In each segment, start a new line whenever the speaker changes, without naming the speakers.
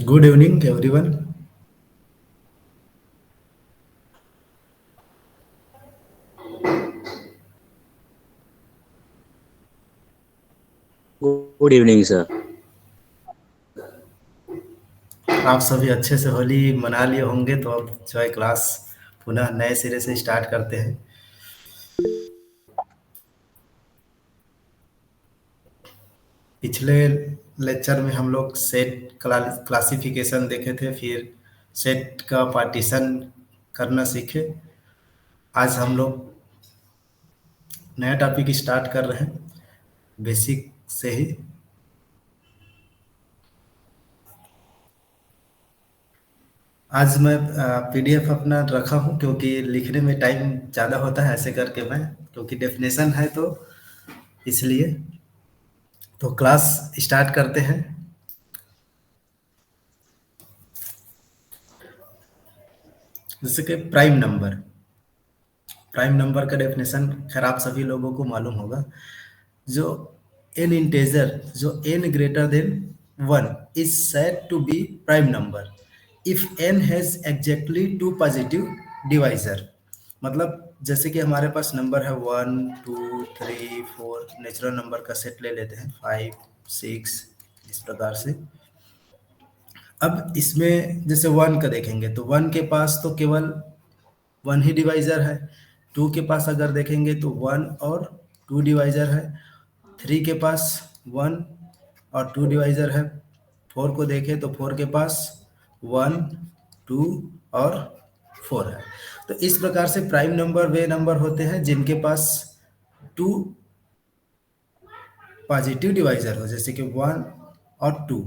Good evening, everyone.
Good evening sir.
आप सभी अच्छे से होली मना लिए होंगे तो अब जो है क्लास पुनः नए सिरे से स्टार्ट करते हैं। पिछले लेक्चर में हम लोग सेट क्लासिफिकेशन देखे थे, फिर सेट का पार्टीशन करना सीखे। आज हम लोग नया टॉपिक स्टार्ट कर रहे हैं बेसिक से ही। आज मैं पीडीएफ अपना रखा हूँ क्योंकि लिखने में टाइम ज़्यादा होता है, ऐसे करके मैं, क्योंकि डेफिनेशन है तो इसलिए। तो क्लास स्टार्ट करते हैं। जैसे कि प्राइम नंबर का डेफिनेशन खैर आप सभी लोगों को मालूम होगा। जो एन इंटेजर जो n greater than 1 is said to be prime number if n has exactly two positive divisor. मतलब जैसे कि हमारे पास नंबर है 1 2 3 4, नेचुरल नंबर का सेट ले लेते हैं 5 6 इस प्रकार से। अब इसमें जैसे 1 का देखेंगे तो 1 के पास तो केवल 1 ही डिवाइजर है। 2 के पास अगर देखेंगे तो 1 और 2 डिवाइजर है। 3 के पास 1 और 2 डिवाइजर है। 4 को देखें तो 4 के पास 1 2 और 4 है। तो इस प्रकार से प्राइम नंबर वे नंबर होते हैं जिनके पास 2 पॉजिटिव डिवाइजर हो, जैसे कि 1 और 2।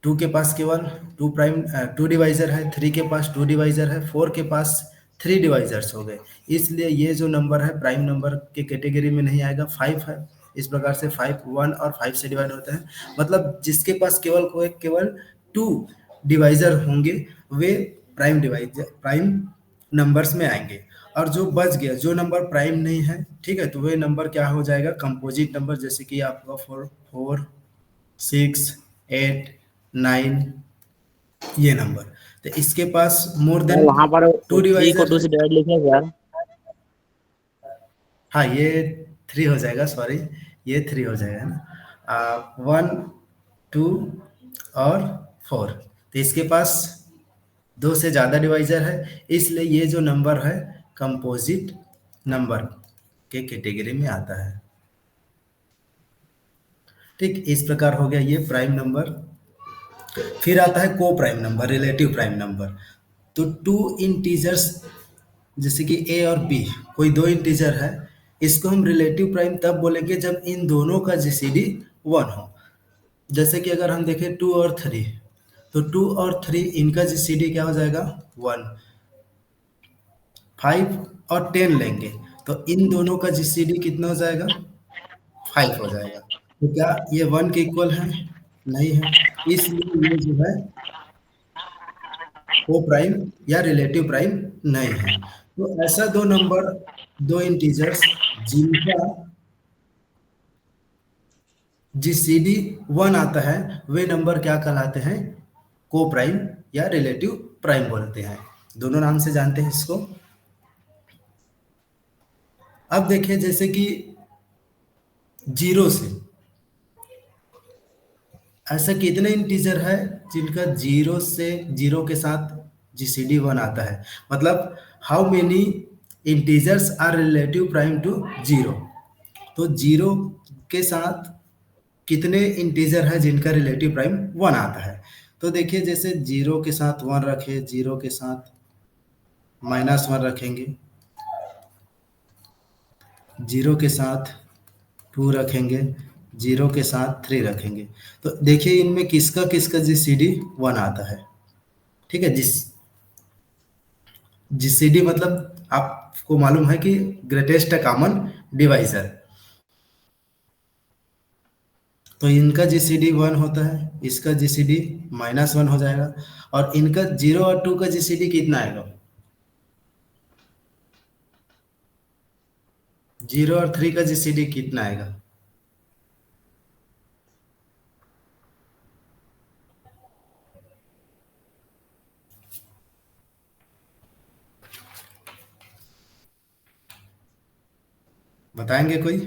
2 के पास केवल 2 डिवाइजर है। 3 के पास 2 डिवाइजर है। 4 के पास 3 डिवाइजर्स हो गए। इसलिए ये जो नंबर है प्राइम नंबर के कैटेगरी में नहीं आएगा। 5 है, इस प्रकार से 5 1 और 5 से डिवाइड होता है। मतलब जिसके पास केवल 2 डिवाइजर होंगे वे प्राइम नंबर्स में आएंगे। और जो बच गया, जो नंबर प्राइम नहीं है, ठीक है, तो वे नंबर क्या हो जाएगा, कंपोजिट नंबर। जैसे कि आपका 4 6 8 9 ये नंबर। तो इसके पास मोर
सर
देन
वहाँ पर
टू
थ्री को
डिवाइजर
टू
है।
से डिवाइड लिखे सर।
हाँ, ये 3 हो जाएगा, सॉरी, ये 3 हो जाएगा, है ना। 1 2 और 4, तो इसके पास 2 से ज़्यादा डिवाइजर है, इसलिए ये जो नंबर है कंपोजिट नंबर के कैटेगरी में आता है। ठीक, इस प्रकार हो गया ये प्राइम नंबर। फिर आता है को prime number, relative prime number. तो टू इंटीजर्स जैसे कि ए और बी, कोई दो इंटीजर है, इसको हम रिलेटिव प्राइम तब बोलेंगे जब इन दोनों का जीसीडी 1 हो। जैसे कि अगर हम देखें 2 और 3, तो 2 और 3 इनका जीसीडी क्या हो जाएगा, 1। 5 और 10 लेंगे तो इन दोनों का जीसीडी कितना हो जाएगा, 5 हो जाएगा। तो क्या ये 1 के इक्वल है, नहीं है, इसलिए ये जो है को प्राइम या रिलेटिव प्राइम नहीं है। तो ऐसा दो नंबर, दो इंटीजर्स जिनका जीसीडी 1 आता है, वे नंबर क्या कहलाते हैं, को प्राइम या रिलेटिव प्राइम बोलते हैं। दोनों नाम से जानते हैं इसको। अब देखिए जैसे कि जीरो से, ऐसा कितने इंटीजर है जिनका जीरो के साथ जीसीडी 1 आता है। मतलब how many integers are relative prime to zero. तो जीरो के साथ कितने इंटीजर है जिनका रिलेटिव प्राइम 1 आता है। तो देखिए जैसे जीरो के साथ 1 रखे, जीरो के साथ -1 रखेंगे, जीरो के साथ 2 रखेंगे, जीरो के साथ 3 रखेंगे। तो देखिए इनमें किसका किसका जीसीडी 1 आता है। ठीक है, जीसीडी मतलब आपको मालूम है कि ग्रेटेस्ट कॉमन डिवाइजर। तो इनका जीसीडी 1 होता है, इसका जीसीडी -1 हो जाएगा। और इनका 0 और 2 का जीसीडी कितना आएगा, 0 और 3 का जीसीडी कितना आएगा। बताएंगे कोई?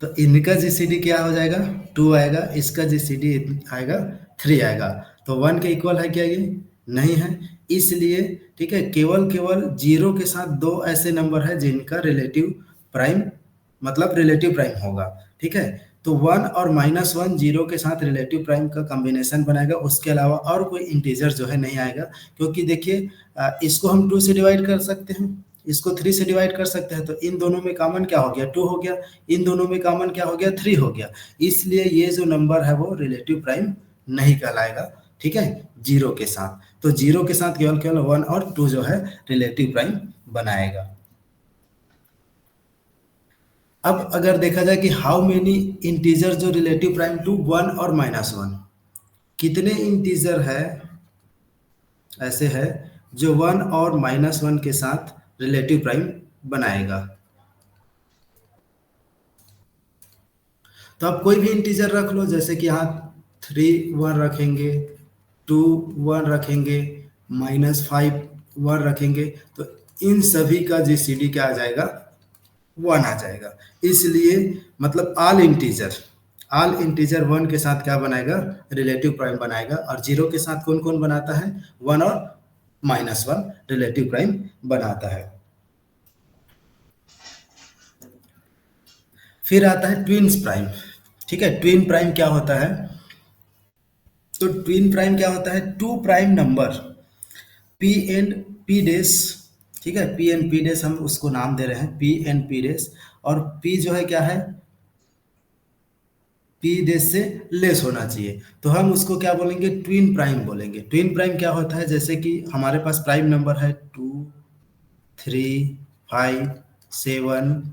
तो इनका जीसीडी क्या हो जाएगा? 2 आएगा, इसका जीसीडी आएगा 3 आएगा। तो 1 के इक्वल है क्या ये? नहीं है। इसलिए ठीक है, केवल केवल जीरो के साथ दो ऐसे नंबर है जिनका रिलेटिव प्राइम मतलब रिलेटिव प्राइम होगा। ठीक है, तो 1 और -1 जीरो के साथ रिलेटिव प्राइम का कॉम्बिनेशन बनाएगा, उसके अलावा और कोई इंटीजर जो है नहीं आएगा। क्योंकि देखिए इसको हम 2 से डिवाइड कर सकते हैं, इसको 3 से डिवाइड कर सकते हैं, तो इन दोनों में कॉमन क्या हो गया? 2 हो गया। इन दोनों में कॉमन क्या हो गया? 3 हो गया। इसलिए ये जो नंबर है वो रिलेटिव प्राइम नहीं कहलाएगा। ठीक है, जीरो के साथ। तो जीरो के साथ केवल केवल 1 और 2 जो है रिलेटिव प्राइम बनाएगा। अब अगर देखा जाए कि हाउ मेनी इंटीजर जो रिलेटिव प्राइम टू 1 और -1, कितने इंटीजर है ऐसे है जो 1 और -1 के साथ रिलेटिव प्राइम बनाएगा? तो आप कोई भी इंटीजर रख लो, जैसे कि यहाँ 3 1 रखेंगे, 2 1 रखेंगे, -5 1 रखेंगे, तो इन सभी का जीसीडी क्या आ जाएगा? 1 आ जाएगा। इसलिए मतलब ऑल इंटीजर 1 के साथ क्या बनाएगा? रिलेटिव प्राइम बनाएगा। और जीरो के साथ कौन कौन बनाता है? 1 और -1 रिलेटिव प्राइम बनाता है। फिर आता है ट्विन्स प्राइम। ठीक है, ट्विन प्राइम क्या होता है? तो ट्विन प्राइम क्या होता है? Two prime number P and P डेस। ठीक है, पी एंड पी डेस हम उसको नाम दे रहे हैं पी एंड पी डेस। और पी जो है क्या है? पी डेस से लेस होना चाहिए, तो हम उसको क्या बोलेंगे? ट्विन प्राइम बोलेंगे। ट्विन प्राइम क्या होता है? जैसे कि हमारे पास प्राइम नंबर है 2 3 5 7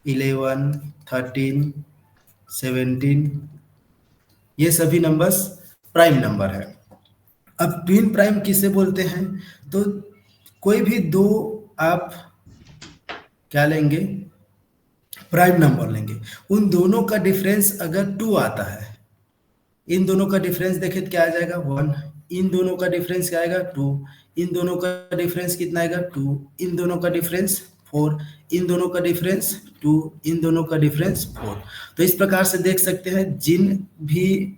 11 13 17, ये सभी नंबर्स प्राइम नंबर है। अब ट्विन प्राइम किसे बोलते हैं? तो कोई भी दो आप क्या लेंगे? प्राइम नंबर लेंगे, उन दोनों का डिफरेंस अगर 2 आता है, इन दोनों का डिफरेंस देखें तो क्या आ जाएगा? 1। इन दोनों का डिफरेंस क्या आएगा? 2। इन दोनों का डिफरेंस कितना आएगा? 2। इन दोनों का डिफरेंस 4। इन दोनों का डिफरेंस 2। इन दोनों का डिफरेंस 4। तो इस प्रकार से देख सकते हैं जिन भी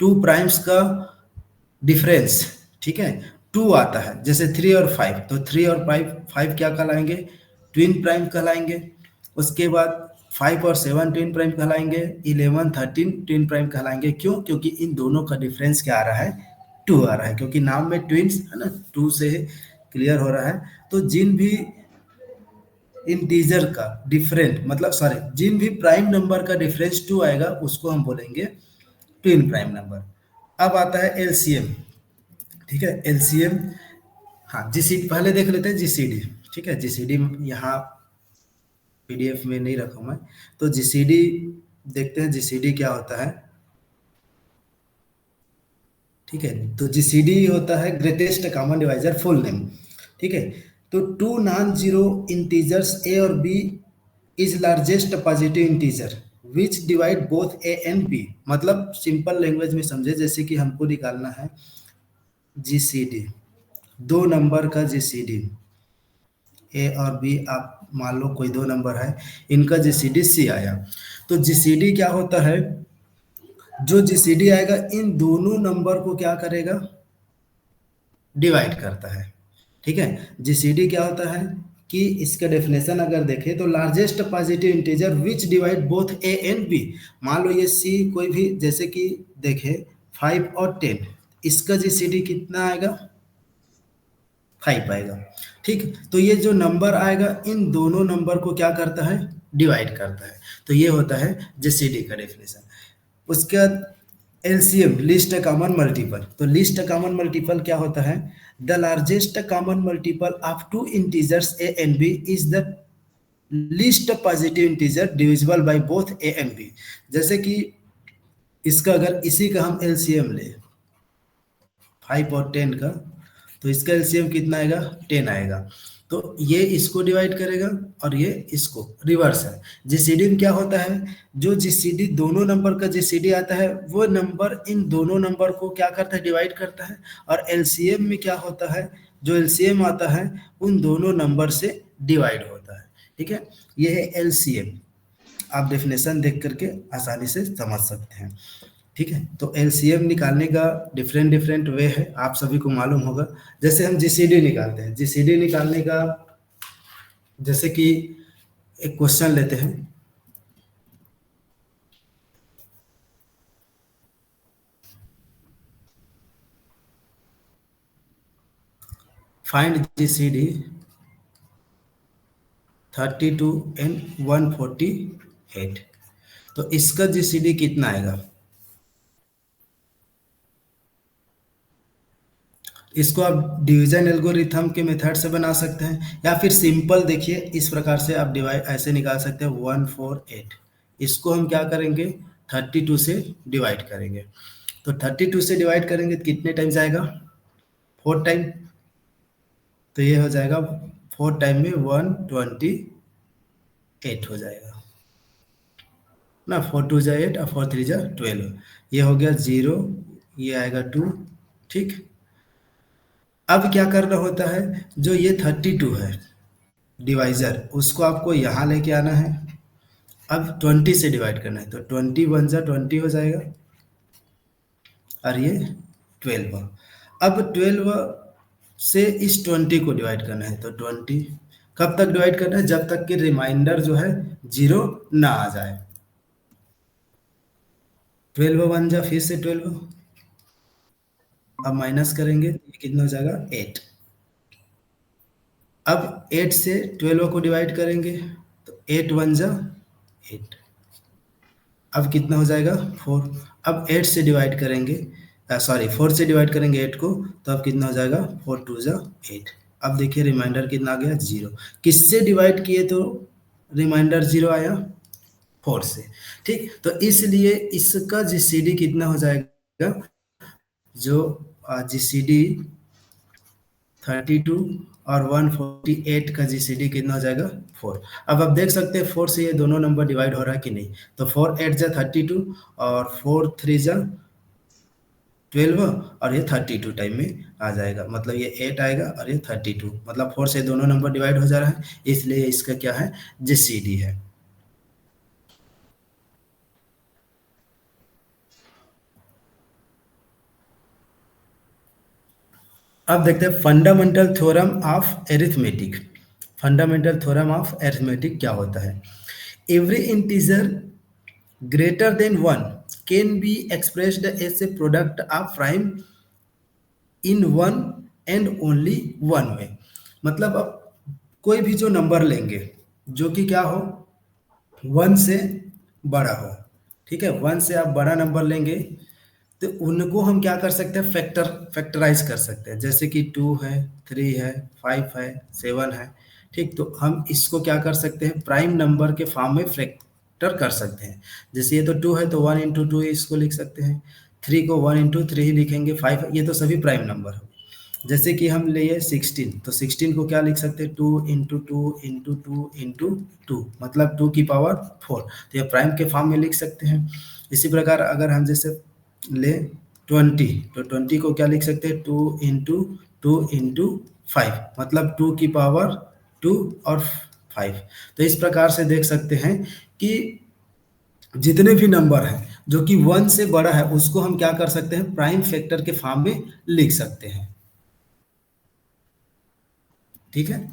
टू प्राइम्स का डिफरेंस, ठीक है, 2 आता है, जैसे 3 और 5, तो 3 और 5 क्या कहलाएंगे? ट्विन प्राइम कहलाएंगे। उसके बाद 5 और 7 ट्विन प्राइम कहलाएंगे। 11 13 ट्विन प्राइम कहलाएंगे। क्यों? क्योंकि इन दोनों का डिफरेंस क्या आ रहा है? 2 आ रहा है, क्योंकि नाम में ट्विन्स है ना, 2 से क्लियर हो रहा है। तो जिन भी इंटीजर का डिफरेंट मतलब सॉरी जिन भी प्राइम नंबर का डिफरेंस 2 आएगा उसको हम बोलेंगे ट्विन प्राइम नंबर। अब आता है एलसीएम। ठीक है, एलसीएम। हाँ, जीसीडी पहले देख लेते हैं जीसीडी। ठीक है, जीसीडी यहाँ पीडीएफ में नहीं रखा मैं, तो जीसीडी देखते हैं जीसीडी क्या होता है। ठीक है, तो जीसीडी होता है greatest common divisor full name. ठीक है, तो two non zero integers a और b is largest positive integer which divide both a and b. मतलब सिंपल लैंग्वेज में समझे, जैसे कि हमको निकालना है जीसीडी, दो नंबर का जीसीडी ए और बी, आप मान लो कोई दो नंबर है, इनका जीसीडी सी आया। तो जीसीडी क्या होता है? जो जीसीडी आएगा इन दोनों नंबर को क्या करेगा? डिवाइड करता है। ठीक है, जीसीडी क्या होता है कि इसका डेफिनेशन अगर देखें तो largest positive integer which divide both a and b. मान लो ये सी कोई भी, जैसे कि देखें 5 और 10, इसका जीसीडी कितना आएगा? 5 आएगा। ठीक, तो ये जो नंबर आएगा इन दोनों नंबर को क्या करता है? डिवाइड करता है। तो ये होता है जीसीडी का डेफिनेशन। उसके बाद एलसीएम, लिस्ट कॉमन मल्टीपल। तो लिस्ट कॉमन मल्टीपल क्या होता है? The largest common multiple of two integers a and b is the least positive integer divisible by both a and b. जैसे कि इसका अगर इसी का हम एलसीएम ले 5 और 10 का, तो इसका एलसीएम कितना आएगा? 10 आएगा। तो ये इसको डिवाइड करेगा और ये इसको, रिवर्स है। जीसीडी में क्या होता है, जो जीसीडी दोनों नंबर का जीसीडी आता है वो नंबर इन दोनों नंबर को क्या करता है, डिवाइड करता है। और एलसीएम में क्या होता है, जो एलसीएम आता है उन दोनों नंबर से डिवाइड होता है। ठीक है, ये है एलसीएम। आप डेफिनेशन देख करके आसानी से समझ सकते हैं। ठीक है, तो एलसीएम निकालने का डिफरेंट डिफरेंट वे है, आप सभी को मालूम होगा। जैसे हम जीसीडी निकालते हैं, जीसीडी निकालने का जैसे कि एक क्वेश्चन लेते हैं। फाइंड जीसीडी 32 एंड 148, तो इसका जीसीडी कितना आएगा। इसको आप डिवीजन एल्गोरिथम के मेथड से बना सकते हैं, या फिर सिंपल देखिए इस प्रकार से आप डिवाइड ऐसे निकाल सकते हैं 148। इसको हम क्या करेंगे, 32 से डिवाइड करेंगे। तो 32 से डिवाइड करेंगे तो कितने टाइम्स आएगा, 4 टाइम। तो ये हो जाएगा 4 टाइम में 128 हो जाएगा ना। 4 टू जा 8 और 4 थ्री जा 12। ये हो गया 0, ये आएगा 2। ठीक, अब क्या करना होता है, जो ये 32 है डिवाइजर, उसको आपको यहाँ लेके आना है। अब 20 से डिवाइड करना है, तो 20 वन जा 20 हो जाएगा, और ये 12। अब 12 से इस 20 को डिवाइड करना है, तो 20 कब तक डिवाइड करना है, जब तक कि रिमाइंडर जो है 0 ना आ जाए। 12 वन जा फिर से 12, अब माइनस करेंगे तो ये कितना हो जाएगा, 8। अब 8 से 12 को डिवाइड करेंगे, तो 8 वन जा 8, अब कितना हो जाएगा, 4। अब 8 से डिवाइड करेंगे, सॉरी 4 से डिवाइड करेंगे 8 को, तो अब कितना हो जाएगा, 4 टू जा 8। अब देखिए रिमाइंडर कितना आ गया, 0। किससे डिवाइड किए तो रिमाइंडर 0 आया, 4 से। ठीक, तो इसलिए इसका जीसीडी कितना हो जाएगा, जो जीसीडी 32 और 148 का जीसीडी कितना हो जाएगा, 4। अब आप देख सकते हैं 4 से ये दोनों नंबर डिवाइड हो रहा है कि नहीं। तो 4 8 जा 32 और 4 3 जा 12, और ये 32 टाइम में आ जाएगा, मतलब ये 8 आएगा और ये 32, मतलब 4 से दोनों नंबर डिवाइड हो जा रहा है, इसलिए इसका क्या है, जीसीडी है। अब देखते हैं fundamental theorem of arithmetic. Fundamental theorem of arithmetic क्या होता है, every integer greater than 1 can be expressed as a product of prime in one and only one way। मतलब अब कोई भी जो नंबर लेंगे जो कि क्या हो, 1 से बड़ा हो, ठीक है, 1 से आप बड़ा नंबर लेंगे तो उनको हम क्या कर सकते हैं, फैक्टराइज कर सकते हैं। जैसे कि 2 है, 3 है, 5 है, 7 है। ठीक, तो हम इसको क्या कर सकते हैं, प्राइम नंबर के फॉर्म में फैक्टर कर सकते हैं। जैसे ये तो 2 है तो 1 इंटू 2 इसको लिख सकते हैं, 3 को 1 इंटू 3 ही लिखेंगे, 5 ये तो सभी प्राइम नंबर है। जैसे कि हम लिए 16, तो 16 को क्या लिख सकते हैं, 2 इंटू 2 इंटू 2 इंटू 2, मतलब 2 की पावर 4, तो ये प्राइम के फॉर्म में लिख सकते हैं। इसी प्रकार अगर हम जैसे ले 20, तो 20 को क्या लिख सकते हैं, 2 इंटू 2 इंटू 5, मतलब 2 की पावर 2 और 5। तो इस प्रकार से देख सकते हैं कि जितने भी नंबर हैं जो कि 1 से बड़ा है उसको हम क्या कर सकते हैं, प्राइम फैक्टर के फॉर्म में लिख सकते हैं। ठीक है,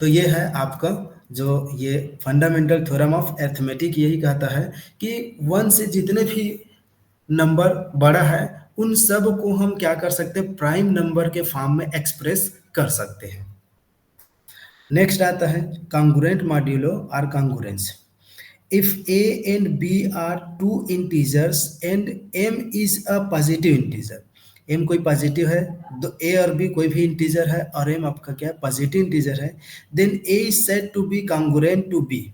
तो ये है आपका जो ये फंडामेंटल थ्योरम ऑफ अरिथमेटिक यही कहता है कि 1 से जितने भी नंबर बड़ा है उन सब को हम क्या कर सकते हैं, प्राइम नंबर के फॉर्म में एक्सप्रेस कर सकते हैं। नेक्स्ट आता है कॉन्ग्रुएंट मॉड्यूलो और congruence. If a and b are two integers and m is a positive integer, m कोई पॉजिटिव है, तो a और b कोई भी इंटीजर है और m आपका क्या है, पॉजिटिव इंटीजर है, then a is said to be congruent to b।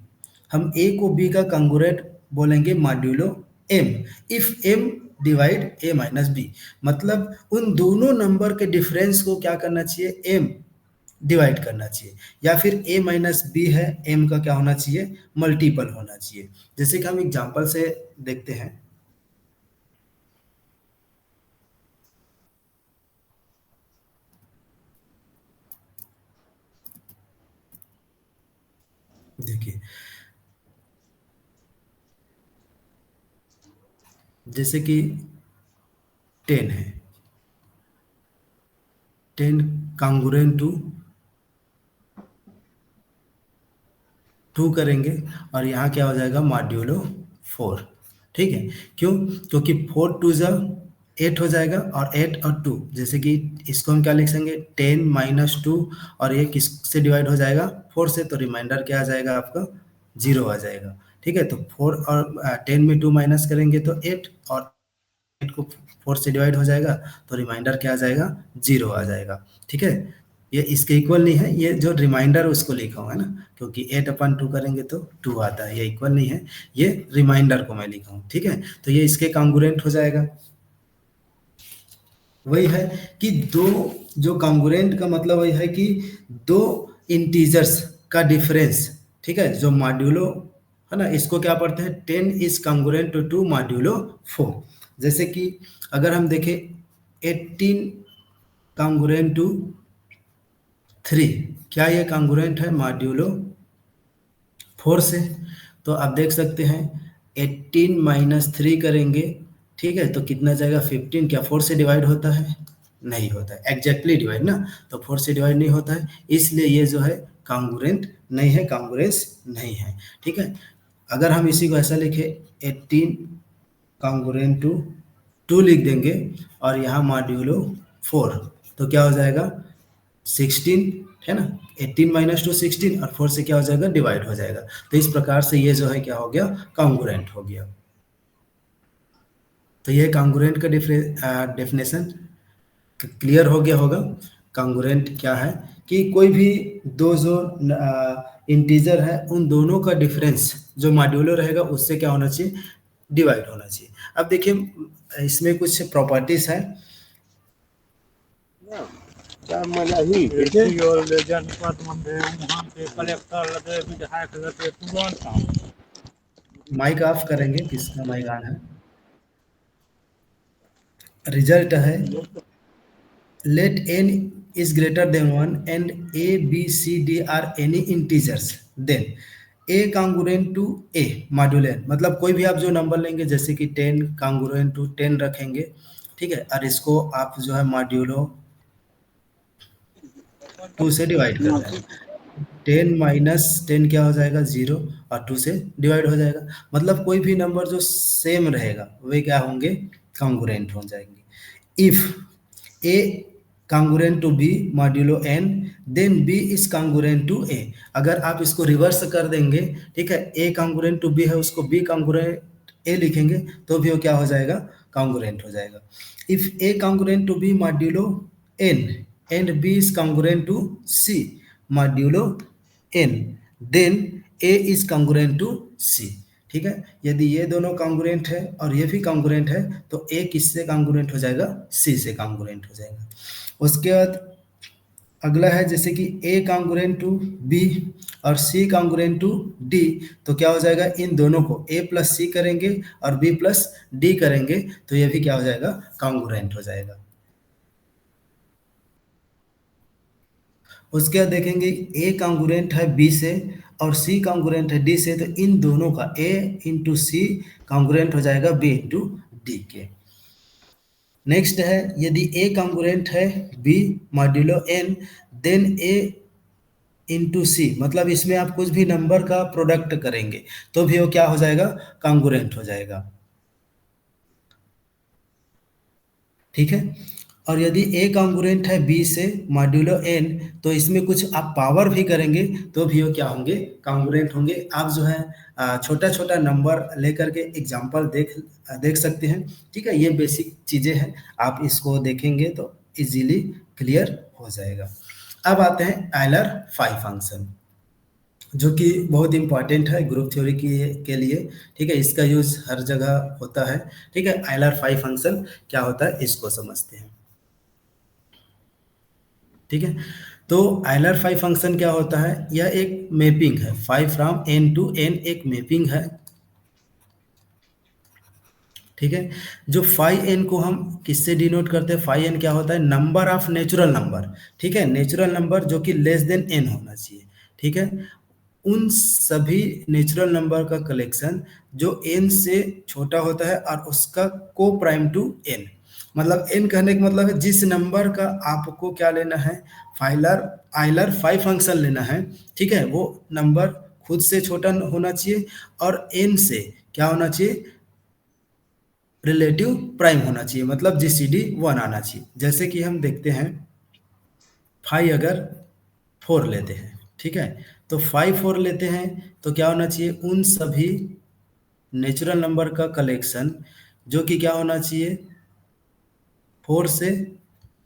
हम a को b का कॉन्ग्रुएंट बोलेंगे modulo m if m divide a minus b। मतलब उन दोनों नंबर के डिफरेंस को क्या करना चाहिए, m डिवाइड करना चाहिए, या फिर a माइनस बी है, m का क्या होना चाहिए, मल्टीपल होना चाहिए। जैसे कि हम एग्जांपल से देखते हैं। देखिए, जैसे कि 10 है, 10 कांगुरेंट टू 2 करेंगे, और यहाँ क्या हो जाएगा, मॉड्यूलो 4। ठीक है, क्यों, क्योंकि 4 टू जा 8 हो जाएगा, और 8 और 2, जैसे कि इसको हम क्या लिख सकेंगे, 10 माइनस 2, और ये किससे डिवाइड हो जाएगा, 4 से, तो रिमाइंडर क्या आ जाएगा आपका, 0 आ जाएगा। ठीक है, तो 4 और 10 में 2 माइनस करेंगे तो 8, और 8 को 4 से डिवाइड हो जाएगा, तो रिमाइंडर क्या आ जाएगा, 0 आ जाएगा। ठीक है, ये इसके इक्वल नहीं है, ये जो रिमाइंडर उसको लिखा हुआ है ना, क्योंकि 8/2 करेंगे तो 2 आता है, ये इक्वल नहीं है, ये रिमाइंडर को मैं लिखा हूँ। ठीक है, तो ये इसके कॉन्ग्रुएंट हो जाएगा। वही है कि दो, जो कॉन्ग्रुएंट का मतलब वही है कि दो इंटीजर्स का डिफरेंस, ठीक है, जो मॉड्यूलो है ना, इसको क्या पढ़ते हैं, 10 इज कॉन्ग्रुएंट टू 2 मॉड्यूलो 4। जैसे कि अगर हम देखें 18 कॉन्ग्रुएंट टू 3, क्या ये कॉन्ग्रुएंट है मॉड्यूलो 4 से? तो आप देख सकते हैं 18 माइनस 3 करेंगे, ठीक है, तो कितना जाएगा, 15। क्या 4 से डिवाइड होता है, नहीं होता है, एग्जैक्टली डिवाइड ना, तो 4 से डिवाइड नहीं होता है, इसलिए ये जो है कॉन्ग्रुएंट नहीं है, कॉन्ग्रुएंस नहीं है। ठीक है, अगर हम इसी को ऐसा लिखे 18 कॉन्ग्रुएंट टू 2 लिख देंगे, और यहाँ मॉड्यूलो 4, तो क्या हो जाएगा, 16, है ना, 18 माइनस 2 16, और 4 से क्या हो जाएगा, डिवाइड हो जाएगा। तो इस प्रकार से ये जो है क्या हो गया, कॉन्ग्रुएंट हो गया। तो ये कॉन्ग्रुएंट का डेफिनेशन क्लियर हो गया होगा। कॉन्ग्रुएंट क्या है कि कोई भी दो जो इंटीजर है, उन दोनों का डिफरेंस जो मॉड्यूलो रहेगा उससे क्या होना चाहिए, डिवाइड होना चाहिए। अब देखिए इसमें कुछ प्रॉपर्टीज है।
क्या मजा ही
माइक ऑफ करेंगे, किसका माइक ऑन है। रिजल्ट है, let n is greater than 1 and a b c d are any integers, then a congruent to a module n, मतलब कोई भी आप जो नंबर लेंगे, जैसे कि 10 congruent to 10 रखेंगे, ठीक है, और इसको आप जो है मॉड्यूलो 2 से डिवाइड कर रहे हैं, 10 माइनस 10 क्या हो जाएगा, 0, और 2 से डिवाइड हो जाएगा, मतलब कोई भी नंबर जो सेम रहेगा वे क्या होंगे, कॉन्ग्रुएंट हो जाएंगे। If a congruent to b modulo n, then b is congruent to a। अगर आप इसको रिवर्स कर देंगे, ठीक है, a congruent to b है, उसको b congruent a लिखेंगे, तो भी वो क्या हो जाएगा, congruent हो जाएगा। if a congruent to b modulo n and b is congruent to c modulo n, then a is congruent to c। ठीक है, यदि ये दोनों कॉन्ग्रुएंट है और ये भी कॉन्ग्रुएंट है, तो ए किससे कॉन्ग्रुएंट हो जाएगा, सी से कॉन्ग्रुएंट हो जाएगा। उसके बाद अगला है, जैसे कि ए कॉन्ग्रुएंट टू बी और सी कॉन्ग्रुएंट टू डी, तो क्या हो जाएगा, इन दोनों को ए प्लस सी करेंगे और बी प्लस डी करेंगे, तो ये भी क्या हो जाएगा, कॉन्ग्रुएंट हो जाएगा। उसके बाद देखेंगे ए कॉन्ग्रुएंट है बी से और सी कॉन्ग्रुएंट है डी से, तो इन दोनों का ए इंटू सी कॉन्ग्रुएंट हो जाएगा बी इंटू डी के। नेक्स्ट है, यदि ए कॉन्ग्रुएंट है बी मॉड्यूलो एन, देन ए इंटू सी, मतलब इसमें आप कुछ भी नंबर का प्रोडक्ट करेंगे तो भी वो क्या हो जाएगा, कॉन्ग्रुएंट हो जाएगा। ठीक है, और यदि ए कॉन्ग्रुएंट है बी से मॉड्यूलो एन, तो इसमें कुछ आप पावर भी करेंगे तो भी वो क्या होंगे, कॉन्ग्रुएंट होंगे। आप जो है छोटा छोटा नंबर लेकर के एग्जांपल देख सकते हैं। ठीक है, ये बेसिक चीज़ें हैं, आप इसको देखेंगे तो इजीली क्लियर हो जाएगा। अब आते हैं आयलर फाइव फंक्शन, जो कि बहुत इंपॉर्टेंट है ग्रुप थ्योरी के लिए। ठीक है, इसका यूज हर जगह होता है। ठीक है, आयलर फाइव फंक्शन क्या होता है इसको समझते हैं। ठीक है, तो आइलर फाइव फंक्शन क्या होता है, यह एक मैपिंग है, phi from n to n एक मैपिंग है, ठीक है। जो फाइव एन को हम किससे डिनोट करते हैं, फाइव एन क्या होता है, नंबर ऑफ नेचुरल नंबर, ठीक है, नेचुरल नंबर जो कि लेस देन एन होना चाहिए, ठीक है। उन सभी नेचुरल नंबर का कलेक्शन जो एन से छोटा होता है और उसका को प्राइम टू एन, मतलब एन कहने का मतलब है जिस नंबर का आपको क्या लेना है, फाइलर आइलर फाइव फंक्शन लेना है, ठीक है, वो नंबर खुद से छोटा होना चाहिए और एन से क्या होना चाहिए, रिलेटिव प्राइम होना चाहिए, मतलब जीसीडी वन आना चाहिए। जैसे कि हम देखते हैं फाइव अगर फोर लेते हैं, ठीक है, तो फाइव फोर लेते हैं तो क्या होना चाहिए, उन सभी नेचुरल नंबर का कलेक्शन जो कि क्या होना चाहिए, फोर से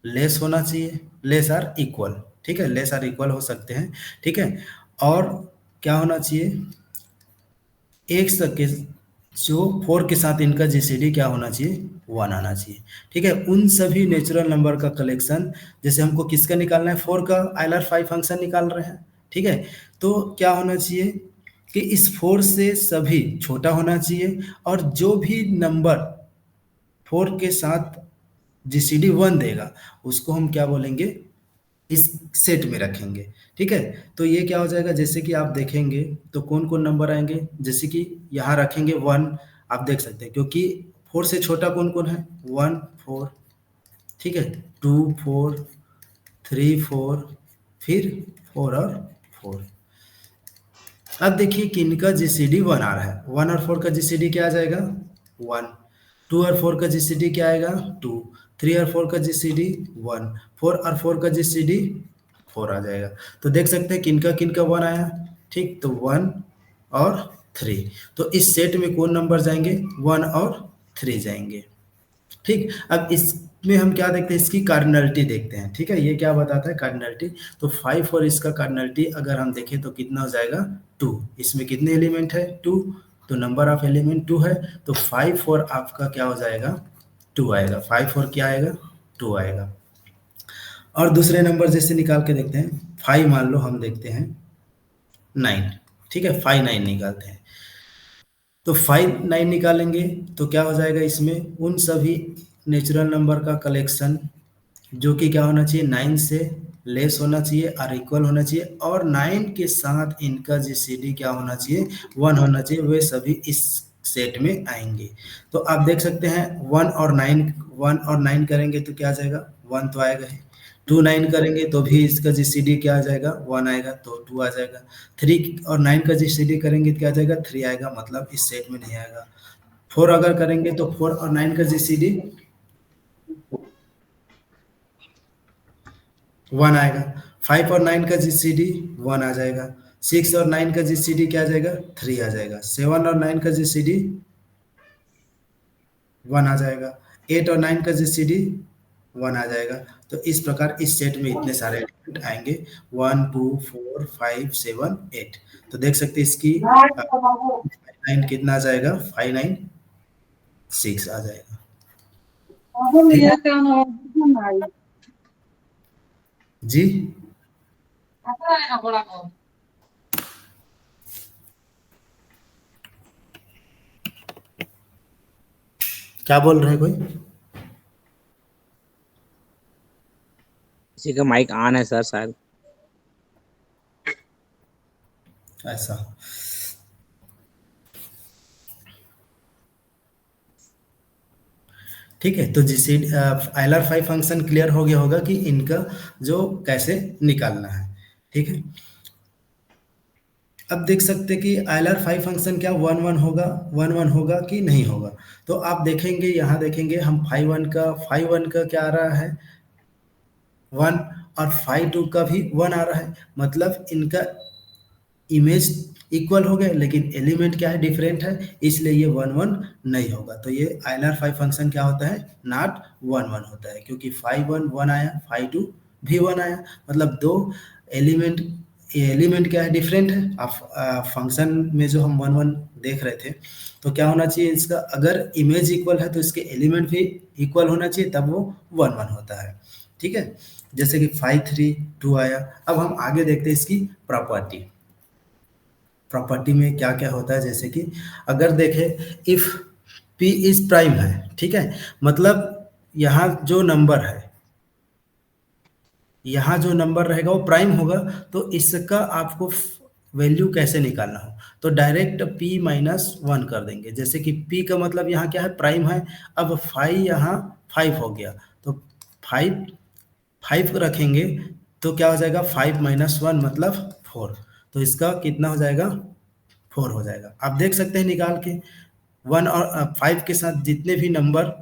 लेस होना चाहिए, लेस आर इक्वल, ठीक है, लेस आर इक्वल हो सकते हैं, ठीक है। और क्या होना चाहिए, एक के जो फोर के साथ इनका जीसीडी क्या होना चाहिए, वन आना चाहिए, ठीक है। उन सभी नेचुरल नंबर का कलेक्शन, जैसे हमको किसका निकालना है, फोर का आइलर फाइव फंक्शन निकाल रहे हैं, ठीक है, तो क्या होना चाहिए कि इस फोर से सभी छोटा होना चाहिए और जो भी नंबर फोर के साथ जीसीडी वन देगा उसको हम क्या बोलेंगे, इस सेट में रखेंगे, ठीक है। तो ये क्या हो जाएगा, जैसे कि आप देखेंगे तो कौन कौन नंबर आएंगे, जैसे कि यहाँ रखेंगे वन, आप देख सकते हैं क्योंकि फोर से छोटा कौन कौन है, वन फोर, ठीक है, टू फोर, थ्री फोर, फिर फोर और फोर। अब देखिए कि इनका जीसीडी वन आ रहा है, वन और फोर का जीसीडी क्या आ जाएगा, वन, टू और फोर का जीसीडी क्या आएगा, टू, थ्री और फोर का जीसीडी वन, फोर और फोर का जीसीडी फोर आ जाएगा। तो देख सकते हैं किनका वन आया, ठीक, तो वन और थ्री, तो इस सेट में कौन नंबर जाएंगे, वन और थ्री जाएंगे, ठीक। अब इसमें हम क्या देखते हैं, इसकी कार्डिनलिटी देखते हैं, ठीक है, ये क्या बताता है कार्डिनलिटी, तो फाइव और इसका कार्डिनलिटी अगर हम देखें तो कितना हो जाएगा, टू, इसमें कितने एलिमेंट है, टू, तो नंबर ऑफ एलिमेंट टू है, तो फाइव और आपका क्या हो जाएगा, टू आएगा, फाइव और क्या आएगा, टू आएगा। और दूसरे नंबर जैसे निकाल के देखते हैं, फाइव मान लो हम देखते हैं नाइन, ठीक है, फाइव नाइन निकालते हैं, तो फाइव नाइन निकालेंगे तो क्या हो जाएगा, इसमें उन सभी नेचुरल नंबर का कलेक्शन जो कि क्या होना चाहिए, नाइन से लेस होना चाहिए और इक्वल होना चाहिए और नाइन के साथ इनका जीसीडी क्या होना चाहिए, वन होना चाहिए, वे सभी इस सेट में आएंगे। तो आप देख सकते हैं वन और नाइन करेंगे तो क्या आ जाएगा, वन तो आएगा ही, टू नाइन करेंगे तो भी इसका जीसीडी क्या आ जाएगा, वन आएगा, तो टू आ जाएगा, थ्री और नाइन का जीसीडी करेंगे तो क्या आ जाएगा, थ्री आएगा, मतलब इस सेट में नहीं आएगा। फोर अगर करेंगे तो फोर और नाइन का जीसीडी वन आएगा, फाइव और नाइन का जीसीडी वन आ जाएगा, सिक्स और नाइन का जीसीडी क्या आ जाएगा, थ्री आ जाएगा, सेवन और नाइन का जीसीडी वन आ जाएगा, एट और नाइन का जीसीडी वन आ जाएगा। तो इस प्रकार इस सेट में इतने सारे एलिमेंट आएंगे, one two four five seven eight, तो देख सकते हैं इसकी नाइन कितना आ जाएगा, फाइव नाइन सिक्स आ जाएगा, ठीक है जी। क्या बोल रहे हैं कोई,
किसी का माइक ऑन है सर शायद।
ऐसा, ठीक है, तो जिसे आइलर फाइव फंक्शन क्लियर हो गया होगा कि इनका जो कैसे निकालना है, ठीक है। अब देख सकते हैं कि आइलर फाइव फंक्शन क्या वन वन होगा कि नहीं होगा, तो आप देखेंगे यहाँ देखेंगे हम फाइव वन का क्या आ रहा है, वन, और फाइव टू का भी वन आ रहा है, मतलब इनका इमेज इक्वल हो गए लेकिन एलिमेंट क्या है, डिफरेंट है, इसलिए ये वन वन नहीं होगा। तो ये आइलर फाइव फंक्शन क्या होता है, नॉट वन वन होता है, क्योंकि फाइव वन वन आया, फाइव टू भी वन आया, मतलब दो एलिमेंट, ये एलिमेंट क्या है, डिफरेंट है। अब फंक्शन में जो हम वन वन देख रहे थे तो क्या होना चाहिए इसका, अगर इमेज इक्वल है तो इसके एलिमेंट भी इक्वल होना चाहिए, तब वो वन वन होता है, ठीक है। जैसे कि 5 3 2 आया। अब हम आगे देखते हैं इसकी प्रॉपर्टी। प्रॉपर्टी में क्या क्या होता है, जैसे कि अगर देखें इफ p इज प्राइम है, ठीक है, मतलब यहाँ जो नंबर है, यहाँ जो नंबर रहेगा वो प्राइम होगा, तो इसका आपको वैल्यू कैसे निकालना हो, तो डायरेक्ट p माइनस वन कर देंगे। जैसे कि p का मतलब यहाँ क्या है, प्राइम है। अब 5 यहाँ 5 हो गया, तो 5 5 रखेंगे तो क्या हो जाएगा, 5 माइनस वन मतलब 4। तो इसका कितना हो जाएगा, 4 हो जाएगा। आप देख सकते हैं निकाल के, 1 और 5 के साथ जितने भी नंबर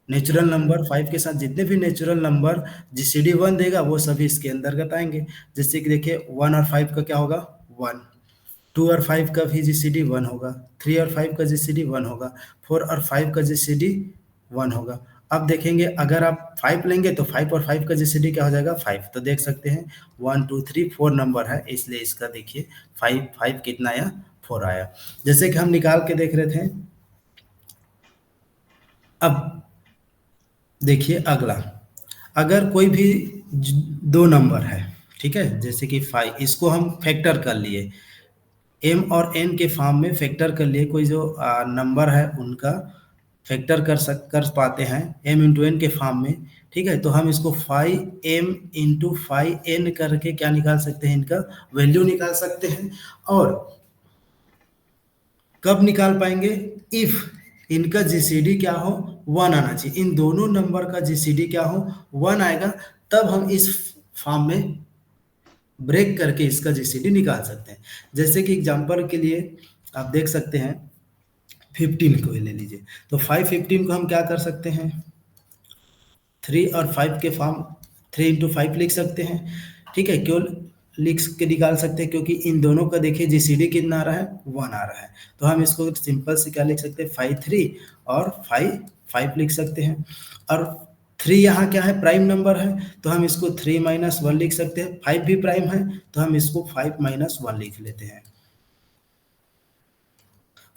नेचुरल नंबर, 5 के साथ जितने भी नेचुरल नंबर जीसीडी 1 देगा वो सभी इसके अंतर्गत आएंगे। जैसे कि देखिए 1 और 5 का क्या होगा, 1। 2 और 5 का भी जीसीडी 1 होगा। 3 और 5 का जीसीडी 1 होगा। 4 और 5 का जीसीडी 1 होगा। अब देखेंगे अगर आप 5 लेंगे तो 5 और 5 का जीसीडी क्या हो जाएगा, 5। तो देख सकते हैं 1 2 3 4 नंबर है, इसलिए इसका देखिए 5 5 कितना आया, 4 आया। जैसे कि हम निकाल के देख रहे थे। अब देखिए अगला, अगर कोई भी दो नंबर है, ठीक है, जैसे कि 5, इसको हम फैक्टर कर लिए, m और n के फॉर्म में फैक्टर कर लिए, कोई जो नंबर है उनका फैक्टर कर पाते हैं m इंटू एन के फॉर्म में, ठीक है, तो हम इसको 5m इंटू 5n करके क्या निकाल सकते हैं, इनका वैल्यू निकाल सकते हैं। और कब निकाल पाएंगे, इफ इनका जीसीडी क्या हो, 1 आना चाहिए। इन दोनों नंबर का जीसीडी क्या हो, 1 आएगा, तब हम इस फॉर्म में ब्रेक करके इसका जीसीडी निकाल सकते हैं। जैसे कि एग्जांपल के लिए आप देख सकते हैं 15 को ही ले लीजिए, तो 515 को हम क्या कर सकते हैं, 3 और 5 के फॉर्म 3 इंटू 5 लिख सकते हैं, ठीक है। क्यों लिख के निकाल सकते हैं, क्योंकि इन दोनों का देखिए जीसीडी कितना आ रहा है, 1 आ रहा है। तो हम इसको सिंपल से क्या लिख सकते हैं, 5 3 और 5 5 लिख सकते हैं। और 3 यहाँ क्या है, प्राइम नंबर है, तो हम इसको 3 माइनस वन लिख सकते हैं। 5 भी प्राइम है, तो हम इसको 5 माइनस वन लिख लेते हैं।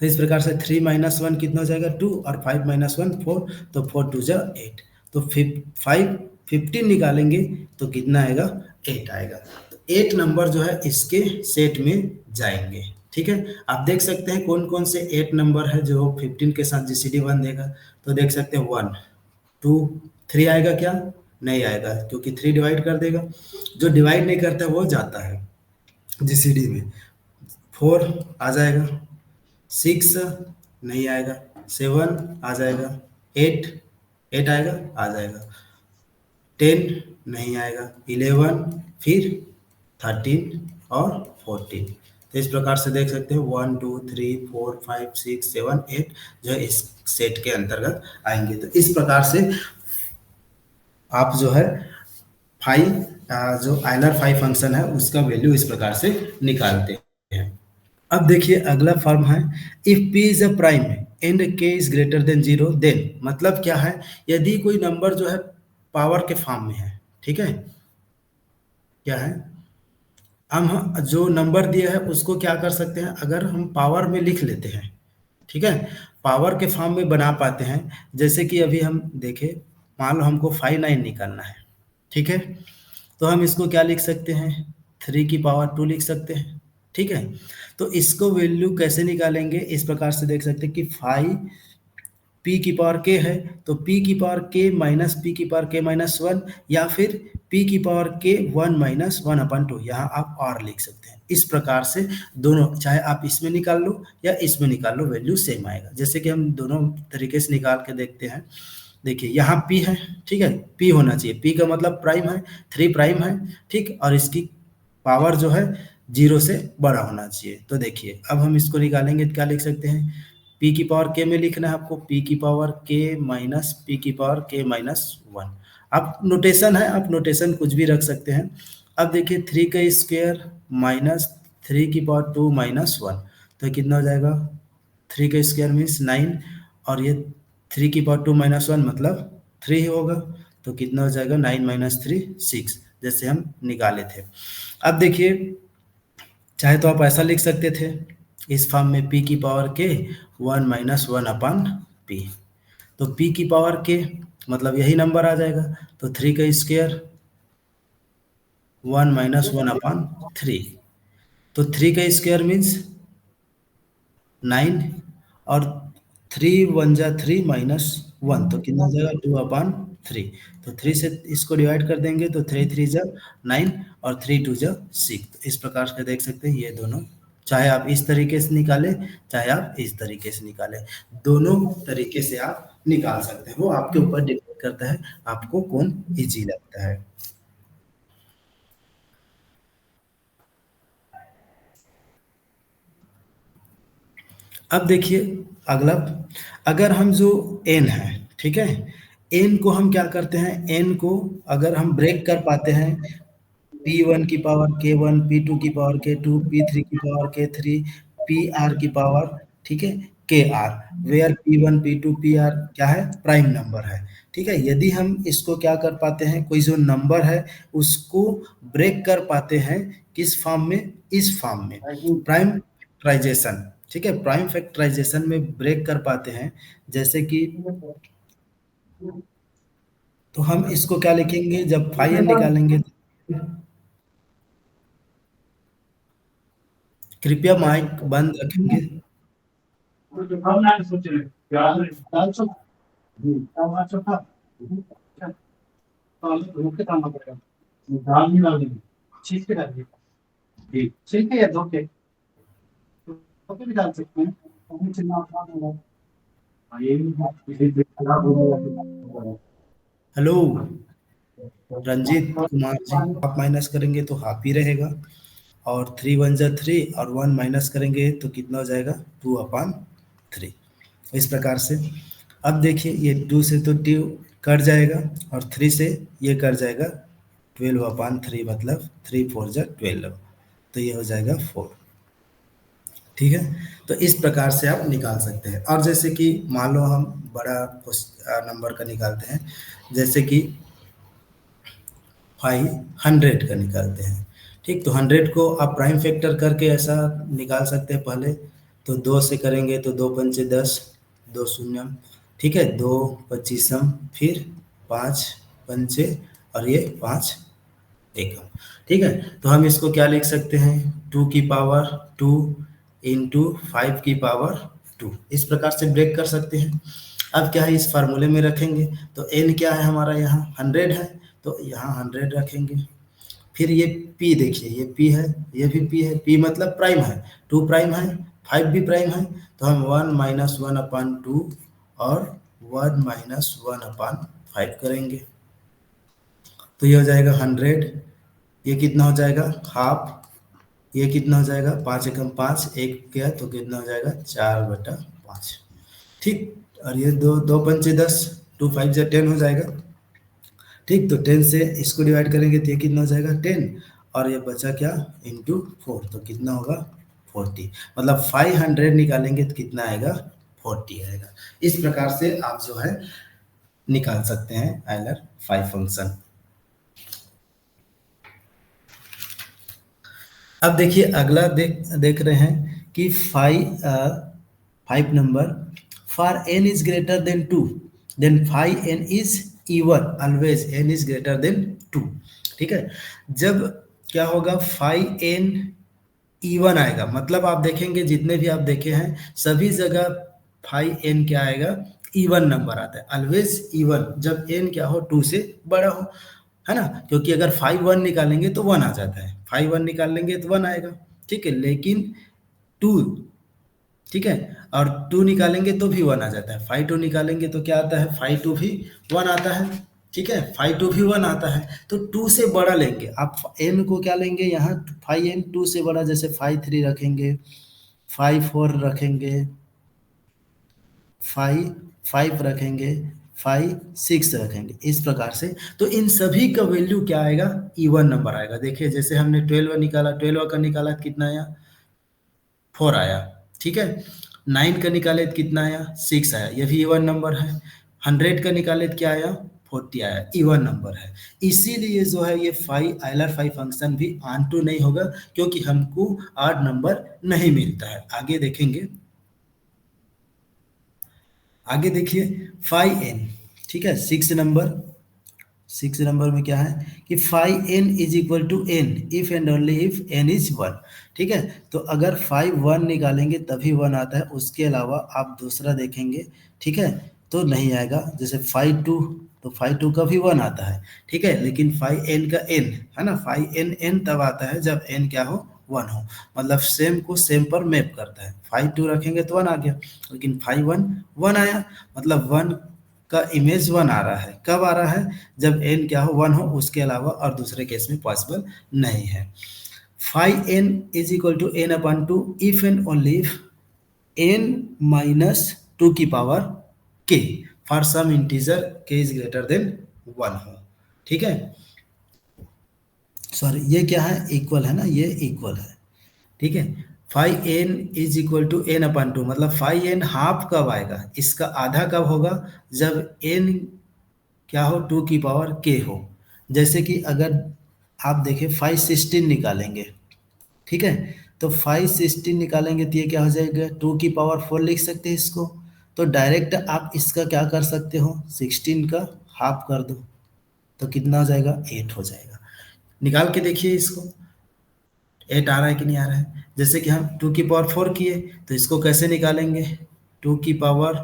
तो इस प्रकार से 3 माइनस वन कितना हो जाएगा, 2, और 5 माइनस वन 4, तो 4 2 जा 8। तो 5 15 निकालेंगे तो कितना आएगा, 8 आएगा। तो 8 नंबर जो है इसके सेट में जाएंगे, ठीक है। आप देख सकते हैं कौन कौन से 8 नंबर है जो 15 के साथ जीसीडी 1 देगा। तो देख सकते हैं 1 2 3 आएगा क्या, नहीं आएगा, क्योंकि 3 डिवाइड कर देगा। जो डिवाइड नहीं करता वो जाता है जीसीडी में। 4 आ जाएगा, 6 नहीं आएगा, 7 आ जाएगा, 8 8 आएगा, आ जाएगा, 10 नहीं आएगा, 11, फिर 13 और 14। तो इस प्रकार से देख सकते हैं 1 2 3 4 5 6 7 8 जो है इस सेट के अंतर्गत आएंगे। तो इस प्रकार से आप जो है फाइव जो आइलर फाइव फंक्शन है उसका वैल्यू इस प्रकार से निकालते हैं। अब देखिए अगला फॉर्म है, if p is a prime and k is greater than 0 then, मतलब क्या है, यदि कोई नंबर जो है पावर के फॉर्म में है, ठीक है, क्या है, हम जो नंबर दिया है उसको क्या कर सकते हैं, अगर हम पावर में लिख लेते हैं, ठीक है, पावर के फॉर्म में बना पाते हैं। जैसे कि अभी हम देखें, मान लो हमको 5 9 निकालना है, ठीक है, तो हम इसको क्या लिख सकते हैं, 3 की पावर 2 लिख सकते हैं, ठीक है। तो इसको वैल्यू कैसे निकालेंगे, इस प्रकार से देख सकते हैं कि 5 p की पावर k है, तो p की पावर k माइनस p की पावर k माइनस वन, या फिर p की पावर k 1 माइनस वन अपन 2, यहाँ आप और लिख सकते हैं। इस प्रकार से दोनों, चाहे आप इसमें निकाल लो या इसमें निकाल लो, वैल्यू सेम आएगा। जैसे कि हम दोनों तरीके से निकाल के देखते हैं। देखिए यहाँ p है, ठीक है, p होना चाहिए, p का मतलब प्राइम है, 3 प्राइम है, ठीक, और इसकी पावर जो है 0 से बड़ा होना चाहिए। तो देखिए अब हम इसको निकालेंगे तो क्या लिख सकते हैं, p की पावर k में लिखना है आपको, p की पावर k माइनस p की पावर k माइनस वन। अब नोटेशन है, आप नोटेशन कुछ भी रख सकते हैं। अब देखिए 3 का स्क्वायर माइनस 3 की पावर 2 माइनस वन, तो कितना हो जाएगा, 3 का स्क्वायर मीन्स 9, और ये 3 की पावर 2 माइनस वन मतलब 3 ही होगा, तो कितना हो जाएगा, 9 माइनस 3 6, जैसे हम निकाले थे। अब देखिए चाहे तो आप ऐसा लिख सकते थे इस फॉर्म में, p की पावर k 1 माइनस वन अपन p, तो p की पावर k मतलब यही नंबर आ जाएगा, तो 3 का स्क्वायर 1 माइनस 1 अपॉन 3। तो 3 का स्क्वायर मीन्स 9, और 3 × 1 = 3 माइनस 1, तो कितना हो जाएगा 2/3। तो 3 से इसको डिवाइड कर देंगे तो 3 × 3 = 9 और 3 × 2 = 6। तो इस प्रकार से देख सकते हैं ये दोनों, चाहे आप इस तरीके से निकालें चाहे आप इस तरीके से निकालें, दोनों तरीके से आप निकाल सकते हैं। वो आपके ऊपर डिपेंड करता है आपको कौन इजी लगता है। अब देखिए अगला, अगर हम जो n है, ठीक है, n को हम क्या करते हैं, n को अगर हम ब्रेक कर पाते हैं p1 की पावर k1, p2 की पावर k2, p3 की पावर k3, pr की पावर, ठीक है, kr, where p1 p2 pr क्या है, प्राइम नंबर है। ठीक है, यदि हम इसको क्या कर पाते हैं, कोई जो नंबर है उसको ब्रेक कर पाते हैं किस फॉर्म में, इस फॉर्म में, प्राइम फैक्टराइजेशन। ठीक है, प्राइम फैक्टराइजेशन में ब्रेक कर पाते हैं, जैसे कि, तो हम इसको क्या लिखेंगे, जब फाइव एन निकालेंगे, कृपया माइक बंद रखेंगे। हेलो रंजीत कुमार जी, आप माइनस करेंगे तो हाफ ही रहेगा, और 3 × 1 = 3, और 1 माइनस करेंगे तो कितना हो जाएगा, 2/3। इस प्रकार से अब देखिए ये 2 से तो 2 कट जाएगा, और 3 से ये कट जाएगा, 12/3 मतलब 3 × 4 = 12, तो ये हो जाएगा 4। ठीक है, तो इस प्रकार से आप निकाल सकते हैं। और जैसे कि मान लो हम बड़ा नंबर का निकालते हैं, जैसे कि 500 का निकालते हैं। ठीक, तो 100 को आप प्राइम फैक्टर करके ऐसा निकाल सकते हैं। पहले तो 2 से करेंगे तो 2 × 5 = 10, 2 शून्यम, ठीक है, 2 पच्चीसम, फिर 5 पंचे, और ये 5 एकम। ठीक है, तो हम इसको क्या लिख सकते हैं, 2 की पावर 2 इंटू 5 की पावर 2, इस प्रकार से ब्रेक कर सकते हैं। अब क्या है, इस फार्मूले में रखेंगे तो n क्या है हमारा, यहाँ 100 है, तो यहाँ 100 रखेंगे। फिर ये p देखिए, ये p है, ये भी p है, p मतलब प्राइम है, 2 प्राइम है, 5 भी प्राइम है, तो हम 1 - 1/2 और 1 - 1/5 करेंगे, तो ये हो जाएगा 100। ये कितना हो जाएगा, हाफ, ये कितना हो जाएगा, 5 एकम 5, एक गया तो कितना हो जाएगा, 4/5। ठीक, और ये 2 2 पंचे 10, 2 5 = 10 हो जाएगा। ठीक, तो 10 से इसको डिवाइड करेंगे तो ये कितना हो जाएगा, 10, और ये बचा क्या, इंटू 4, तो कितना होगा, 40। मतलब 500 निकालेंगे तो कितना आएगा, 40 आएगा। इस प्रकार से आप जो है निकाल सकते हैं आयलर 5 फंक्शन। अब देखिए अगला देख रहे हैं कि 5 नंबर, for n is greater than 2 then 5n is even, always n is greater than 2। ठीक है, जब क्या होगा, 5n इवन आएगा, मतलब आप देखेंगे जितने भी आप देखे हैं सभी जगह 5n क्या आएगा, इवन नंबर आता है, ऑलवेज इवन, जब n क्या हो, 2 से बड़ा हो, है ना, क्योंकि अगर 5 1 निकालेंगे तो 1 आ जाता है, 5 1 निकाल लेंगे तो 1 आएगा। ठीक है, लेकिन 2, ठीक है, और 2 निकालेंगे तो भी 1 आ जाता है, 5 2 निकालेंगे तो क्या आता है, 5 2 भी 1 आता है। ठीक है, 5 2 भी 1 आता है, तो 2 से बड़ा लेंगे आप, n को क्या लेंगे यहाँ, 5n 2 से बड़ा, जैसे 5 3 रखेंगे, 5 4 रखेंगे, 5 5 रखेंगे, 5 6 रखेंगे, इस प्रकार से। तो इन सभी का वैल्यू क्या आएगा, इवन नंबर आएगा। देखिए जैसे हमने 12 निकाला, 12 का निकाला तो कितना आया, 4 आया। ठीक है, 9 का निकाले तो कितना आया, 6 आया, ये भी इवन नंबर है। 100 का निकाले तो क्या आया, 40 आया, इवन नंबर है। इसीलिए जो है ये 5 आयलर 5 फंक्शन भी ऑन टू नहीं होगा, क्योंकि हमको ऑड नंबर नहीं मिलता है। आगे देखेंगे, आगे देखिए 5n, ठीक है, 6 नंबर, सिक्स नंबर में क्या है कि phi n is equal to n if and only if n is one. ठीक है, तो अगर फाइव वन निकालेंगे तभी वन आता है, उसके अलावा आप दूसरा देखेंगे, ठीक है, तो नहीं आएगा। जैसे फाइव टू, तो फाइव टू का भी वन आता है, ठीक है, लेकिन फाइव एन का एन है ना, फाइव एन एन तब आता है जब एन क्या हो, वन हो। मतलब सेम को सेम पर मैप करता है। फाइव टू रखेंगे तो वन आ गया, लेकिन फाइव वन वन आया, मतलब वन का इमेज वन आ रहा है। कब आ रहा है, जब एन क्या हो, वन हो, उसके अलावा और दूसरे केस में पॉसिबल नहीं है। Phi n is equal to n upon two if and only if n minus two की पावर के for some integer k is greater than one हो। ठीक है, सॉरी ये क्या है, इक्वल है ना, ये इक्वल है। ठीक है, phi n is equal to n upon two, मतलब फाइव एन हाफ कब आएगा, इसका आधा कब होगा, जब एन क्या हो, टू की पावर के हो। जैसे कि अगर आप देखें फाइव सिक्सटीन निकालेंगे, ठीक है, तो फाइव सिक्सटीन निकालेंगे तो ये क्या हो जाएगा, टू की पावर फोर लिख सकते हैं इसको। तो डायरेक्ट आप इसका क्या कर सकते हो, सिक्सटीन का हाफ कर दो, तो कितना हो जाएगा, एट हो जाएगा। निकाल के देखिए इसको, एट आ रहा है कि नहीं आ रहा है। जैसे कि हम टू की पावर फोर किए, तो इसको कैसे निकालेंगे, टू की पावर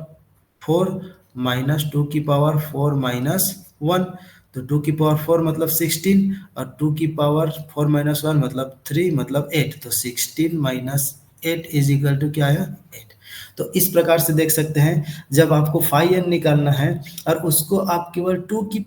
फोर माइनस टू की पावर फोर माइनस वन, तो टू की पावर फोर मतलब सिक्सटीन, और टू की पावर फोर माइनस वन मतलब थ्री, मतलब एट, तो sixteen minus eight is equal to क्या है, एट। तो इस प्रकार से देख सकते हैं, जब आपको फाइव एन निकालना है और उसको आप केवल टू की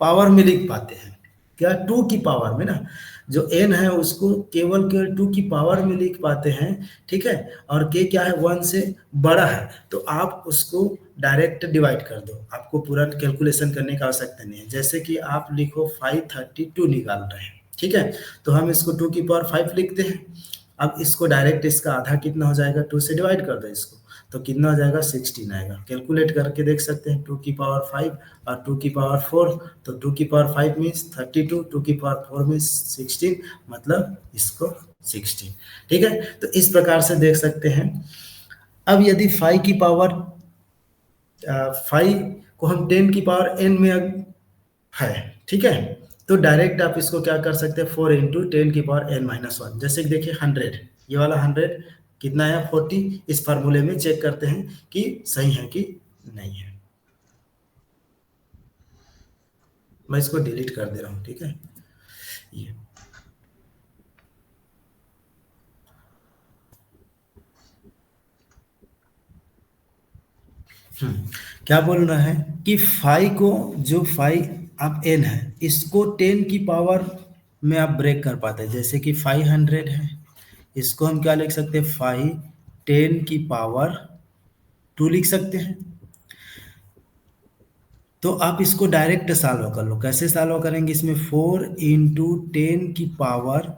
पावर में लिख पाते हैं, क्या, टू की पावर में ना, जो एन है उसको केवल केवल टू की पावर में लिख पाते हैं, ठीक है, और के क्या है, वन से बड़ा है, तो आप उसको डायरेक्ट डिवाइड कर दो, आपको पूरा कैलकुलेशन करने की आवश्यकता नहीं है। जैसे कि आप लिखो 532 निकाल रहे हैं, ठीक है, तो हम इसको टू की पावर फाइव लिखते हैं। अब इसको डायरेक्ट इसका आधा कितना हो जाएगा, टू से डिवाइड कर दो इसको, तो कितना हो जाएगा, सिक्सटीन आएगा। कैलकुलेट करके देख सकते हैं, टू की पावर फाइव और टू की पावर फोर, तो टू की पावर फाइव मीन्स 32, टू की पावर फोर मीन्स सिक्सटीन, मतलब इसको सिक्सटीन। ठीक है, तो इस प्रकार से देख सकते हैं। अब यदि फाइव की पावर फाइव को हम टेन की पावर एन में है, ठीक है, तो डायरेक्ट आप इसको क्या कर सकते हैं, फोर इंटू टेन की पावर एन माइनस वन। जैसे कि देखिए हंड्रेड, ये वाला हंड्रेड कितना है, फोर्टी। इस फार्मूले में चेक करते हैं कि सही है कि नहीं है। मैं इसको डिलीट कर दे रहा हूँ, ठीक है, ये क्या बोल रहा है कि फाइव को, जो फाइव आप एन है, इसको टेन की पावर में आप ब्रेक कर पाते हैं। जैसे कि 500 है, इसको हम क्या लिख सकते हैं, फाइव टेन की पावर टू लिख सकते हैं। तो आप इसको डायरेक्ट सॉल्व कर लो, कैसे सॉल्व करेंगे, इसमें फोर इंटू टेन की पावर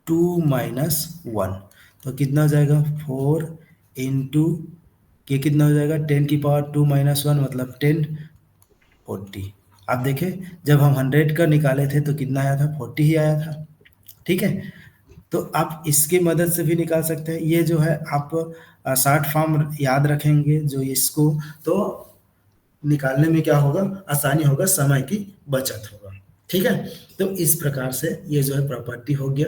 टू माइनस वन, तो कितना हो जाएगा, फोर इंटू के कितना हो जाएगा, टेन की पावर टू माइनस वन मतलब टेन, फोर्टी। आप देखें, जब हम हंड्रेड का निकाले थे तो कितना आया था, फोर्टी ही आया था। ठीक है, तो आप इसकी मदद से भी निकाल सकते हैं। ये जो है आप शॉर्ट फॉर्म याद रखेंगे जो इसको, तो निकालने में क्या होगा, आसानी होगा, समय की बचत होगा। ठीक है, तो इस प्रकार से ये जो है प्रॉपर्टी हो गया।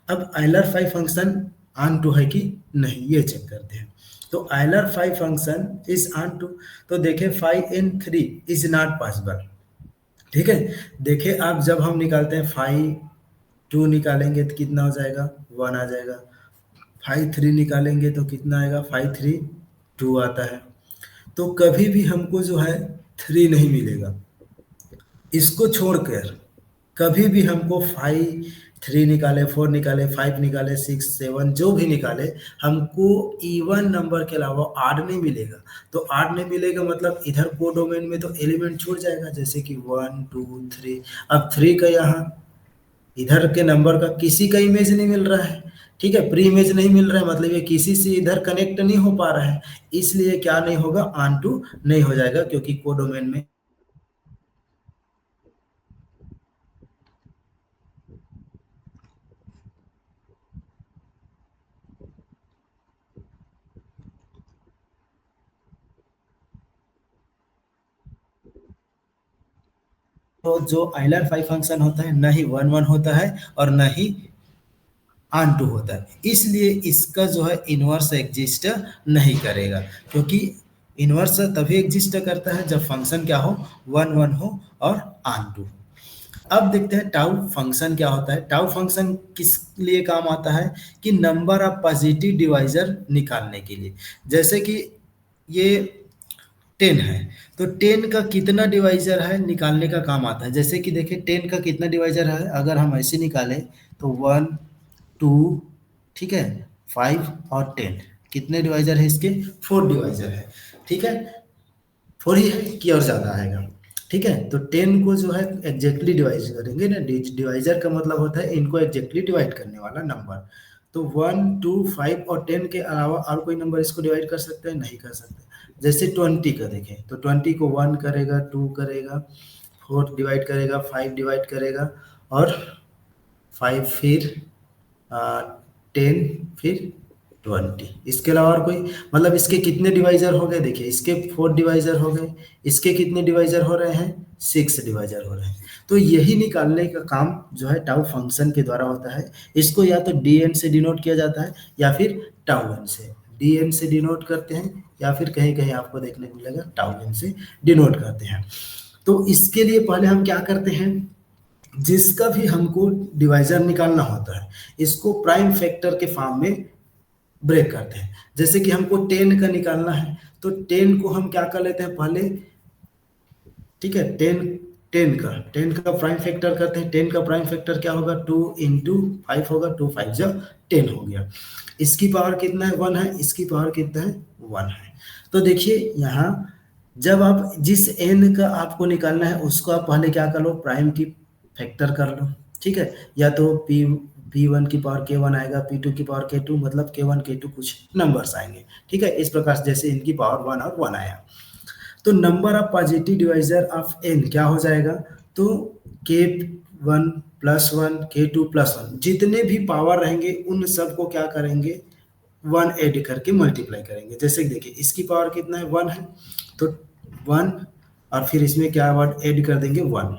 अब Euler phi function on two है कि नहीं, ये चेक करते हैं। तो Euler phi function is on two, तो देखें phi in three is not possible. ठीक है, देखिए आप जब हम निकालते हैं फाइव टू निकालेंगे तो कितना हो जाएगा, वन आ जाएगा। फाइव थ्री निकालेंगे तो कितना आएगा, फाइव थ्री टू आता है। तो कभी भी हमको जो है थ्री नहीं मिलेगा। इसको छोड़कर कभी भी हमको फाइव थ्री निकाले, फोर निकाले, फाइव निकाले, सिक्स सेवन जो भी निकाले, हमको इवन नंबर के अलावा आड नहीं मिलेगा। तो आड नहीं मिलेगा मतलब इधर कोडोमेन में तो एलिमेंट छूट जाएगा, जैसे कि वन टू थ्री। अब थ्री का यहाँ इधर के नंबर का किसी का इमेज नहीं मिल रहा है, ठीक है, प्री इमेज नहीं मिल रहा है, मतलब ये किसी से इधर कनेक्ट नहीं हो पा रहा है। इसलिए क्या नहीं होगा, ऑन टू नहीं हो जाएगा, क्योंकि कोडोमेन में तो जो आइलर फाइव फंक्शन होता है न ही 1 1 होता है और न ही ऑन टू होता है, इसलिए इसका जो है इन्वर्स एग्जिस्ट नहीं करेगा, क्योंकि इन्वर्स तभी एग्जिस्ट करता है जब फंक्शन क्या हो, 1 1 हो और ऑन टू हो। अब देखते हैं टाउ फंक्शन क्या होता है। टाउ फंक्शन किस लिए काम आता है कि नंबर ऑफ पॉजिटिव डिवाइजर निकालने के लिए। जैसे कि ये 10 है, तो 10 का कितना डिवाइजर है निकालने का काम आता है। जैसे कि देखिए 10 का कितना डिवाइजर है, अगर हम ऐसे निकालें तो 1 2, ठीक है, 5 और 10, कितने डिवाइजर है इसके, 4 डिवाइजर है, ठीक है, 4 ही है कि और ज़्यादा आएगा, ठीक है। तो 10 को जो है एग्जैक्टली डिवाइड करेंगे ना, डिवाइजर का मतलब होता है इनको एग्जैक्टली डिवाइड करने वाला नंबर। तो 1 2 5 और 10 के अलावा और कोई नंबर इसको डिवाइड कर सकते हैं, नहीं कर सकते। जैसे 20 का देखें तो 20 को 1 करेगा, 2 करेगा, 4 डिवाइड करेगा, 5 डिवाइड करेगा और 5 फिर 10 फिर 20। इसके अलावा और कोई, मतलब इसके कितने डिवाइजर हो गए, देखिए इसके 4 डिवाइजर हो गए, इसके कितने डिवाइजर हो रहे हैं, 6 डिवाइजर हो रहे हैं। तो यही निकालने का काम जो है टाउ फंक्शन के द्वारा होता है। इसको या तो dn से डिनोट किया जाता है या फिर टाउ n से। dn से डिनोट करते हैं या फिर कहीं कहीं आपको देखने को मिलेगा टाउ n से डिनोट करते हैं। तो इसके लिए पहले हम क्या करते हैं, जिसका भी हमको डिवाइजर निकालना होता है इसको प्राइम फैक्टर के फॉर्म में ब्रेक करते हैं। जैसे कि हमको 10 का निकालना है तो 10 को हम क्या कर लेते हैं पहले, ठीक है, 10 का प्राइम फैक्टर करते हैं। 10 का प्राइम फैक्टर क्या होगा, 2 इंटू 5 होगा, 2 5 जा 10 हो गया। इसकी पावर कितना है, 1 है, इसकी पावर कितना है, 1 है। तो देखिए यहाँ जब आप जिस n का आपको निकालना है उसको आप पहले क्या कर लो, प्राइम की फैक्टर कर लो, ठीक है। या तो p1 की पावर k1 आएगा, p2 की पावर k2, मतलब k1 k2 कुछ नंबर्स आएंगे, ठीक है। इस प्रकार से जैसे इनकी पावर 1 और 1 आया तो number of positive divisor of n क्या हो जाएगा, तो k1 प्लस 1 k2 प्लस 1 जितने भी पावर रहेंगे उन सबको क्या करेंगे, 1 ऐड करके मल्टीप्लाई करेंगे। जैसे देखिए इसकी पावर कितना है, 1 है, तो 1 और फिर इसमें क्या वर्ड ऐड कर देंगे, 1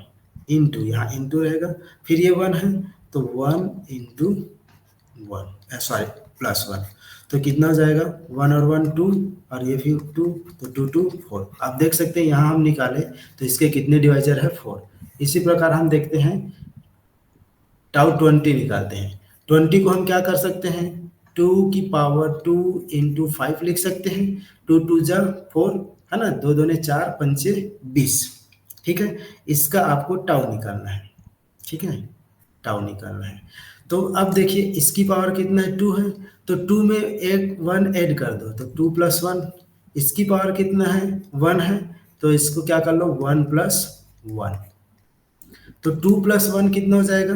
इंटू, यहाँ इंटू रहेगा, फिर ये 1 है तो 1 इंटू 1, सॉरी प्लस 1, तो कितना हो जाएगा, 1 और 1 2 और ये फिर 2, तो 2 2 4। आप देख सकते हैं यहाँ हम निकाले तो इसके कितने डिवाइजर है, 4। इसी प्रकार हम देखते हैं टाउ 20 निकालते हैं। 20 को हम क्या कर सकते हैं, 2 की पावर 2 इंटू 5 लिख सकते हैं, 2 2 जा 4 है ना, 2 2 4 पंचे 20, ठीक है। इसका आपको टाउ निकालना है, ठीक है, टाउ निकालना है। तो अब देखिए इसकी पावर कितना है, 2 है, तो 2 में एक 1 ऐड कर दो तो 2 प्लस 1। इसकी पावर कितना है, 1 है, तो इसको क्या कर लो, 1 प्लस 1, तो 2 प्लस 1 कितना हो जाएगा,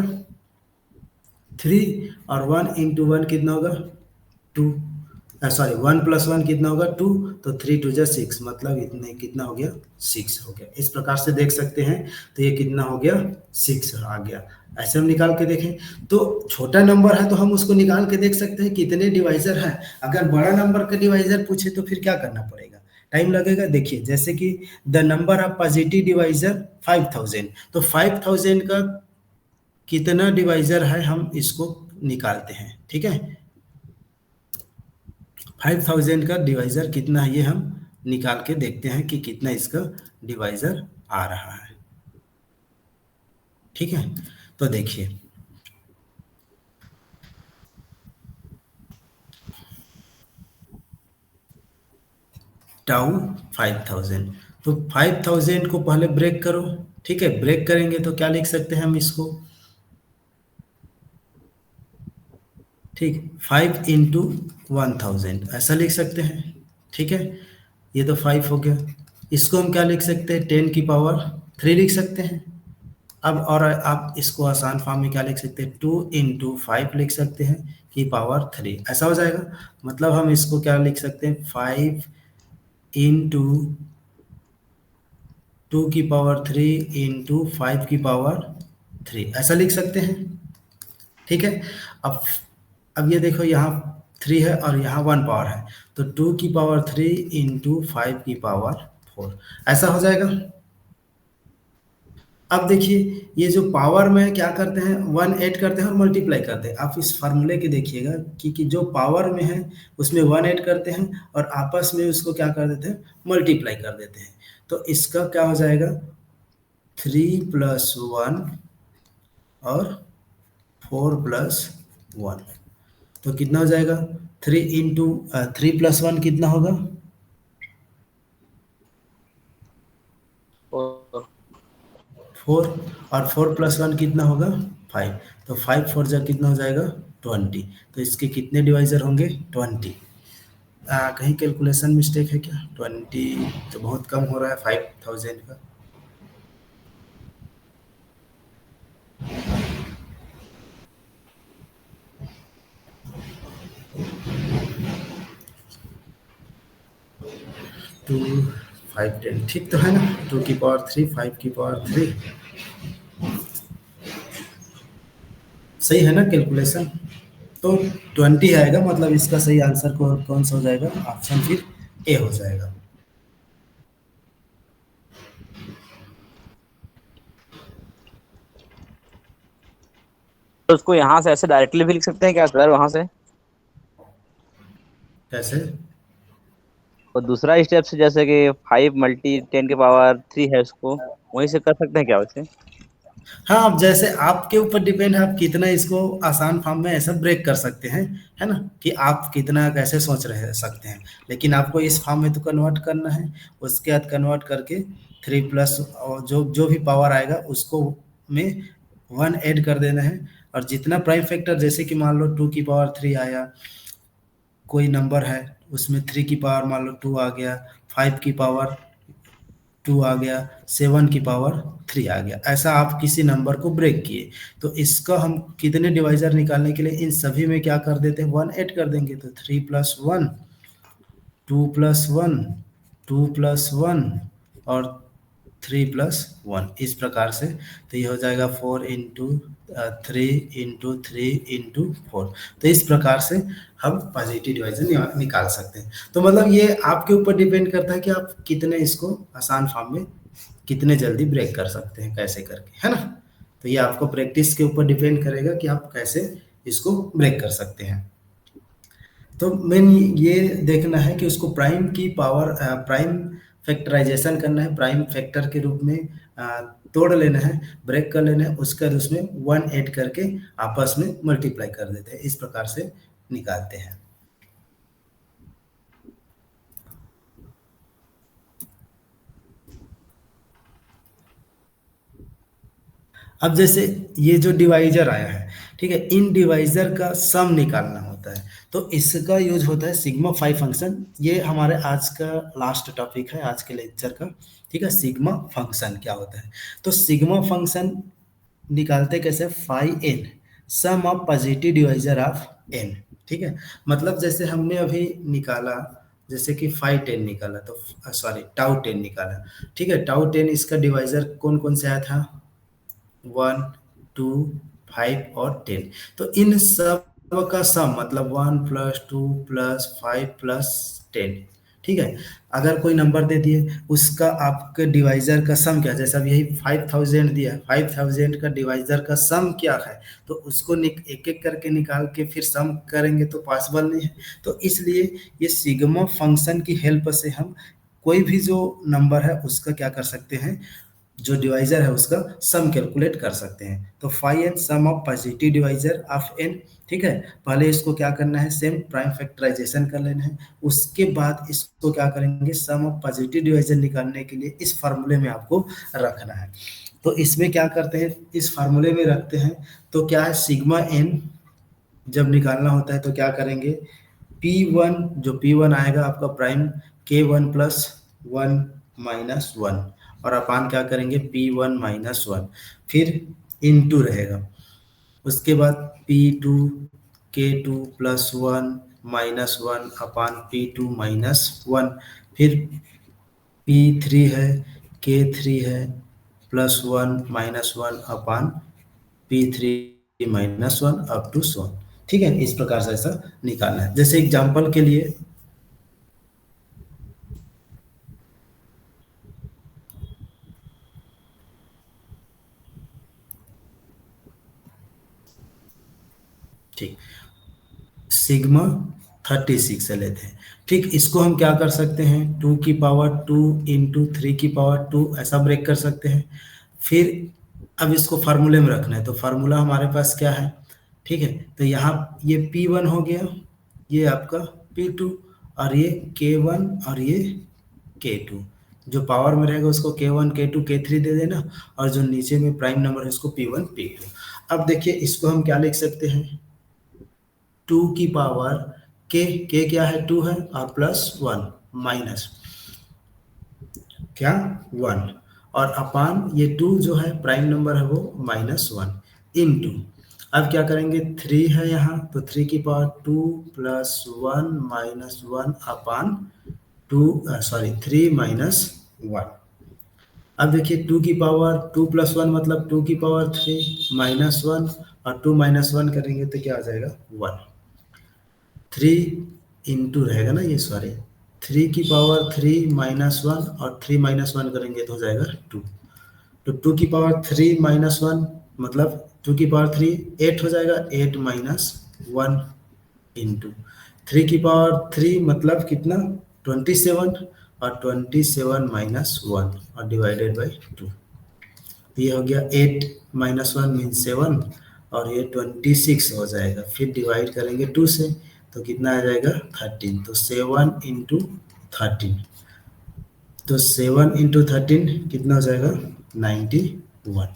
3, और 1 इंटू 1 कितना होगा, 2, सॉरी 1 प्लस 1 कितना होगा, 2, तो 3 2 जा 6, मतलब इतने कितना हो गया, 6 हो गया। इस प्रकार से देख सकते हैं, तो ये कितना हो गया, 6 आ गया। ऐसे हम निकाल के देखें तो छोटा नंबर है तो हम उसको निकाल के देख सकते हैं कितने डिवाइजर है। अगर बड़ा नंबर का डिवाइजर पूछे तो फिर क्या करना पड़ेगा, टाइम लगेगा। देखिए जैसे कि the number of positive divisor 5000, तो 5000 का कितना डिवाइजर है हम इसको निकालते हैं, ठीक है। 5000 का डिवाइजर कितना है ये हम निकाल के देखते हैं कि कितना इसका डिवाइजर आ रहा है, ठीक है। तो देखिए टाउ 5000, तो 5000 को पहले ब्रेक करो, ठीक है। ब्रेक करेंगे तो क्या लिख सकते हैं हम इसको, ठीक, 5 इंटू 1000 ऐसा लिख सकते हैं, ठीक है। ये तो 5 हो गया, इसको हम क्या लिख सकते हैं, 10 की पावर 3 लिख सकते हैं। अब और आप इसको आसान फॉर्म में क्या लिख सकते हैं, 2 इंटू 5 लिख सकते हैं की पावर 3, ऐसा हो जाएगा। मतलब हम इसको क्या लिख सकते हैं, 5 इंटू 2 की पावर 3 इंटू 5 की पावर 3, ऐसा लिख सकते हैं, ठीक है। अब ये देखो यहाँ 3 है और यहाँ 1 पावर है, तो 2 की पावर 3 इंटू 5 की पावर 4, ऐसा हो जाएगा। अब देखिए ये जो पावर में क्या करते हैं, वन ऐड करते हैं और मल्टीप्लाई करते हैं। आप इस फार्मूले के देखिएगा कि जो पावर में है उसमें वन ऐड करते हैं और आपस में उसको क्या कर देते हैं, मल्टीप्लाई कर देते हैं। तो इसका क्या हो जाएगा, 3+1 और 4+1, तो कितना हो जाएगा, 3+1 कितना होगा,
और
4, और 4+1 कितना होगा, 5। तो 5 4 जा कितना हो जाएगा, 20। तो इसके कितने डिवाइजर होंगे, 20। कहीं कैलकुलेशन मिस्टेक है क्या, 20 तो बहुत कम हो रहा है 5000 का। टू 5 10 ठीक तो है ना, 2 की पावर 3, 5 की पावर 3, सही है ना कैलकुलेशन। तो 20 आएगा, मतलब इसका सही आंसर कौन सा हो जाएगा, ऑप्शन फिर ए हो जाएगा।
तो उसको यहाँ से ऐसे डायरेक्टली भी लिख सकते हैं क्या सर वहां से?
कैसे,
और दूसरा स्टेप से जैसे कि 5 × 10⁻³ है, उसको वहीं से कर सकते हैं क्या वैसे?
हाँ अब जैसे आपके ऊपर डिपेंड है, आप कितना इसको आसान फॉर्म में ऐसा ब्रेक कर सकते हैं, है ना, कि आप कितना कैसे सोच रहे सकते हैं, लेकिन आपको इस फॉर्म में तो कन्वर्ट करना है। उसके बाद कन्वर्ट करके 3+ और जो जो भी पावर आएगा उसको में वन ऐड कर देना है। और जितना प्राइम फैक्टर, जैसे कि मान लो 2 की पावर 3 आया, कोई नंबर है उसमें 3 की पावर मान लो 2 आ गया, 5 की पावर 2 आ गया, 7 की पावर 3 आ गया, ऐसा आप किसी नंबर को ब्रेक किए, तो इसका हम कितने डिवाइजर निकालने के लिए इन सभी में क्या कर देते हैं, वन ऐड कर देंगे। तो 3+1, 2+1, 2+1 और 3+1, इस प्रकार से। तो ये हो जाएगा 4 × 3 × 3 × 4। तो इस प्रकार से हम पॉजिटिव डिवीजन निकाल सकते हैं। तो मतलब ये आपके ऊपर डिपेंड करता है कि आप कितने इसको आसान फॉर्म में कितने जल्दी ब्रेक कर सकते हैं, कैसे करके, है ना। तो ये आपको प्रैक्टिस के ऊपर डिपेंड करेगा कि आप कैसे इसको ब्रेक कर सकते हैं। तो मेन ये देखना है कि उसको प्राइम की पावर, प्राइम फैक्टराइजेशन करना है, प्राइम फैक्टर के रूप में तोड़ लेना है, ब्रेक कर लेना है, उसके बाद उसमें वन ऐड करके आपस में मल्टीप्लाई कर देते हैं, इस प्रकार से निकालते हैं। अब जैसे ये जो डिवाइजर आया है, ठीक है, इन डिवाइजर का सम निकालना होता है, तो इसका यूज होता है सिग्मा फाई फंक्शन। ये हमारे आज का लास्ट टॉपिक है आज के लेक्चर का, ठीक है, सिग्मा फंक्शन क्या होता है। तो सिग्मा फंक्शन निकालते कैसे, phi n, sum of positive divisor of n, ठीक है। मतलब जैसे हमने अभी निकाला, जैसे कि फाई 10 निकाला, तो सॉरी टाउ 10 निकाला, ठीक है, टाउ 10 इसका डिवाइजर कौन कौन से आया था, 1 2 5 और 10। तो इन सब का सम मतलब 1+2+5+10, ठीक है। अगर कोई नंबर दे दिए, उसका आपके डिवाइजर का सम क्या, जैसे अब यही 5000 दिया, 5000 का डिवाइजर का सम क्या है, तो उसको एक एक करके निकाल के फिर सम करेंगे तो पॉसिबल नहीं है। तो इसलिए ये सिग्मा फंक्शन की हेल्प से हम कोई भी जो नंबर है उसका क्या कर सकते हैं, जो डिवाइजर है उसका सम कैलकुलेट कर सकते हैं। तो phi n sum of positive divisor of n, ठीक है। पहले इसको क्या करना है, सेम प्राइम फैक्टराइजेशन कर लेना है, उसके बाद इसको क्या करेंगे, सम ऑफ पॉजिटिव डिवाइजर निकालने के लिए इस फार्मूले में आपको रखना है। तो इसमें क्या करते हैं, इस फार्मूले में रखते हैं, तो क्या है, सिग्मा एन जब निकालना होता है तो क्या करेंगे, P1, जो P1 आएगा आपका प्राइम K1+1 - 1, और अपान क्या करेंगे P1 - 1, फिर इनटू रहेगा, उसके बाद P2 K2+1 -1 अपान P2 - 1, फिर P3 है K3 है +1 - 1 अपान P3 - 1 अप टू 100, ठीक है। इस प्रकार से ऐसा निकालना है। जैसे एग्जांपल के लिए ठीक, सिग्मा 36 से लेते हैं। ठीक, इसको हम क्या कर सकते हैं, 2 की पावर 2 इंटू 3 की पावर 2 ऐसा ब्रेक कर सकते हैं। फिर अब इसको फार्मूले में रखना है, तो फार्मूला हमारे पास क्या है, ठीक है, तो यहाँ ये P1 हो गया, ये आपका P2, और ये K1 और ये K2। जो पावर में रहेगा उसको K1 K2 K3 दे देना, और जो नीचे में प्राइम नंबर है उसको P1 P2। अब देखिए इसको हम क्या लिख सकते हैं, 2 की पावर के क्या है, 2 है, और प्लस 1 माइनस क्या 1, और अपान ये 2 जो है प्राइम नंबर है वो -1 इनटू, अब क्या करेंगे, 3 है यहाँ तो 3 की पावर 2 प्लस 1 माइनस 1 अपान 2, सॉरी 3 माइनस 1। अब देखिए 2 की पावर 2 प्लस 1 मतलब 2 की पावर 3 माइनस 1, और 2 माइनस 1 करेंगे तो क्या आ जाएगा 1। 3 इंटू रहेगा ना ये, सॉरी 3 की पावर 3 माइनस 1, और 3 माइनस 1 करेंगे तो हो जाएगा 2। तो 2 की पावर 3 माइनस 1 मतलब 2 की पावर 3 8 हो जाएगा, 8 माइनस 1 इंटू 3 की पावर 3 मतलब कितना 27, और 27 माइनस 1 और डिवाइडेड बाई 2। ये हो गया 8 माइनस 1 मीन्स 7, और ये 26 हो जाएगा। फिर डिवाइड करेंगे 2 से तो कितना आ जाएगा 13, तो 7 इंटू 13, तो 7 इंटू 13 कितना हो जाएगा 91।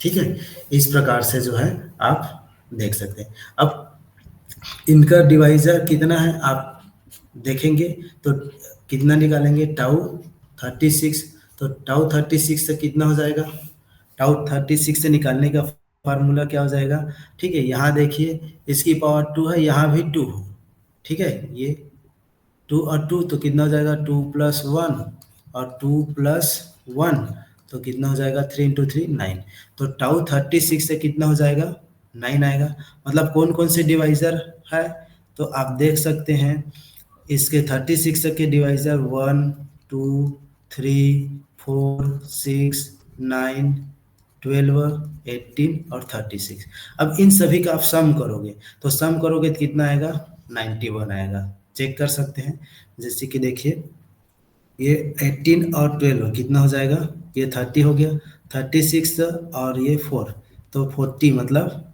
ठीक है, इस प्रकार से जो है आप देख सकते हैं। अब इनका डिवाइजर कितना है आप देखेंगे तो कितना निकालेंगे, टाउ 36, तो टाउ 36 से कितना हो जाएगा, टाउ 36 से निकालने का फार्मूला क्या हो जाएगा, ठीक है, यहाँ देखिए इसकी पावर 2 है, यहाँ भी 2 हो, ठीक है, ये 2 और 2 तो कितना हो जाएगा 2 प्लस 1, और 2 प्लस 1 तो कितना हो जाएगा 3 इंटू 3 9, तो टाउ 36 से कितना हो जाएगा 9 आएगा। मतलब कौन कौन से डिवाइजर है, तो आप देख सकते हैं इसके 36 के डिवाइजर 1 2 3 4 6 9 12 18 और 36। अब इन सभी का आप सम करोगे तो सम करोगे तो कितना आएगा 91 आएगा। चेक कर सकते हैं, जैसे कि देखिए ये 18 और 12 कितना हो जाएगा, ये 30 हो गया, 36 और ये 4 तो 40 मतलब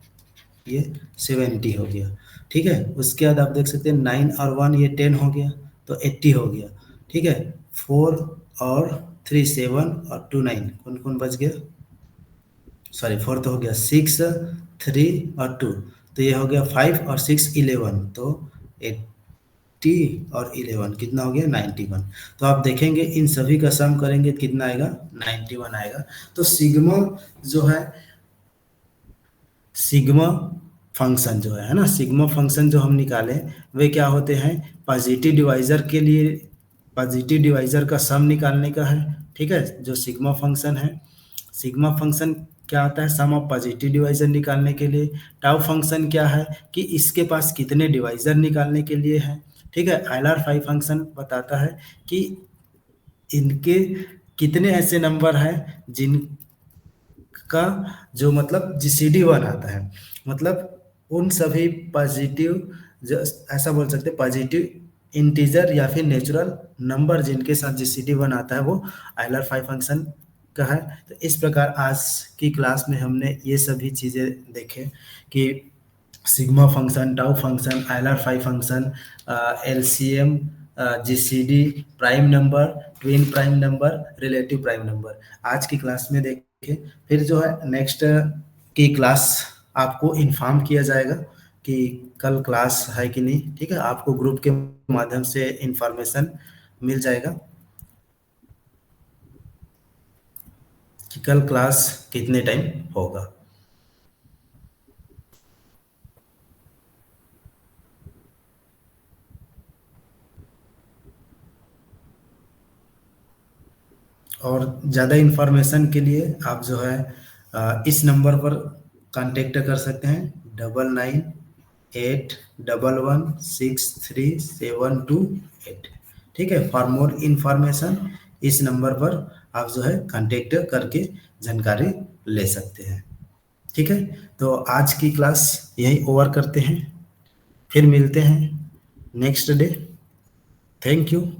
ये 70 हो गया। ठीक है, उसके बाद आप देख सकते हैं 9 और 1 ये 10 हो गया तो 80 हो गया। ठीक है, 4 और 3 7 और 2 9 कौन कौन बच गया, सॉरी 4 तो हो गया, 6 3 और 2 तो ये हो गया 5 और 6 11 तो 80 और 11 कितना हो गया 91। तो आप देखेंगे इन सभी का सम करेंगे कितना आएगा 91 आएगा। तो सिग्मा जो है, सिग्मा फंक्शन जो है ना, सिग्मा फंक्शन जो हम निकालें वे क्या होते हैं, पॉजिटिव डिवाइजर के लिए पॉजिटिव डिवाइजर का सम निकालने का है। ठीक है, जो सिग्मा फंक्शन है, सिग्मा फंक्शन क्या आता है, सम ऑफ पॉजिटिव डिवाइजर निकालने के लिए। टाउ फंक्शन क्या है कि इसके पास कितने डिवाइजर निकालने के लिए है। ठीक है, LR5 फंक्शन बताता है कि इनके कितने ऐसे नंबर हैं जिनका जो मतलब GCD 1 आता है, मतलब उन सभी पॉजिटिव, जो ऐसा बोल सकते हैं पॉजिटिव इंटीजर या फिर नेचुरल नंबर जिनके साथ GCD 1 आता है वो LR5 फंक्शन का है। तो इस प्रकार आज की क्लास में हमने ये सभी चीज़ें देखे कि sigma function, tau function, LR5 function, LCM, GCD, prime number, twin prime number, relative prime number आज की क्लास में देखें। फिर जो है नेक्स्ट की क्लास आपको इन्फॉर्म किया जाएगा कि कल क्लास है कि नहीं। ठीक है, आपको ग्रुप के माध्यम से इंफॉर्मेशन मिल जाएगा कि कल क्लास कितने टाइम होगा। और ज़्यादा इन्फॉर्मेशन के लिए आप जो है इस नंबर पर कांटेक्ट कर सकते हैं 9981163728। ठीक है, फॉर मोर इन्फॉर्मेशन इस नंबर पर आप जो है कांटेक्ट करके जानकारी ले सकते हैं। ठीक है, तो आज की क्लास यही ओवर करते हैं, फिर मिलते हैं नेक्स्ट डे। Thank you.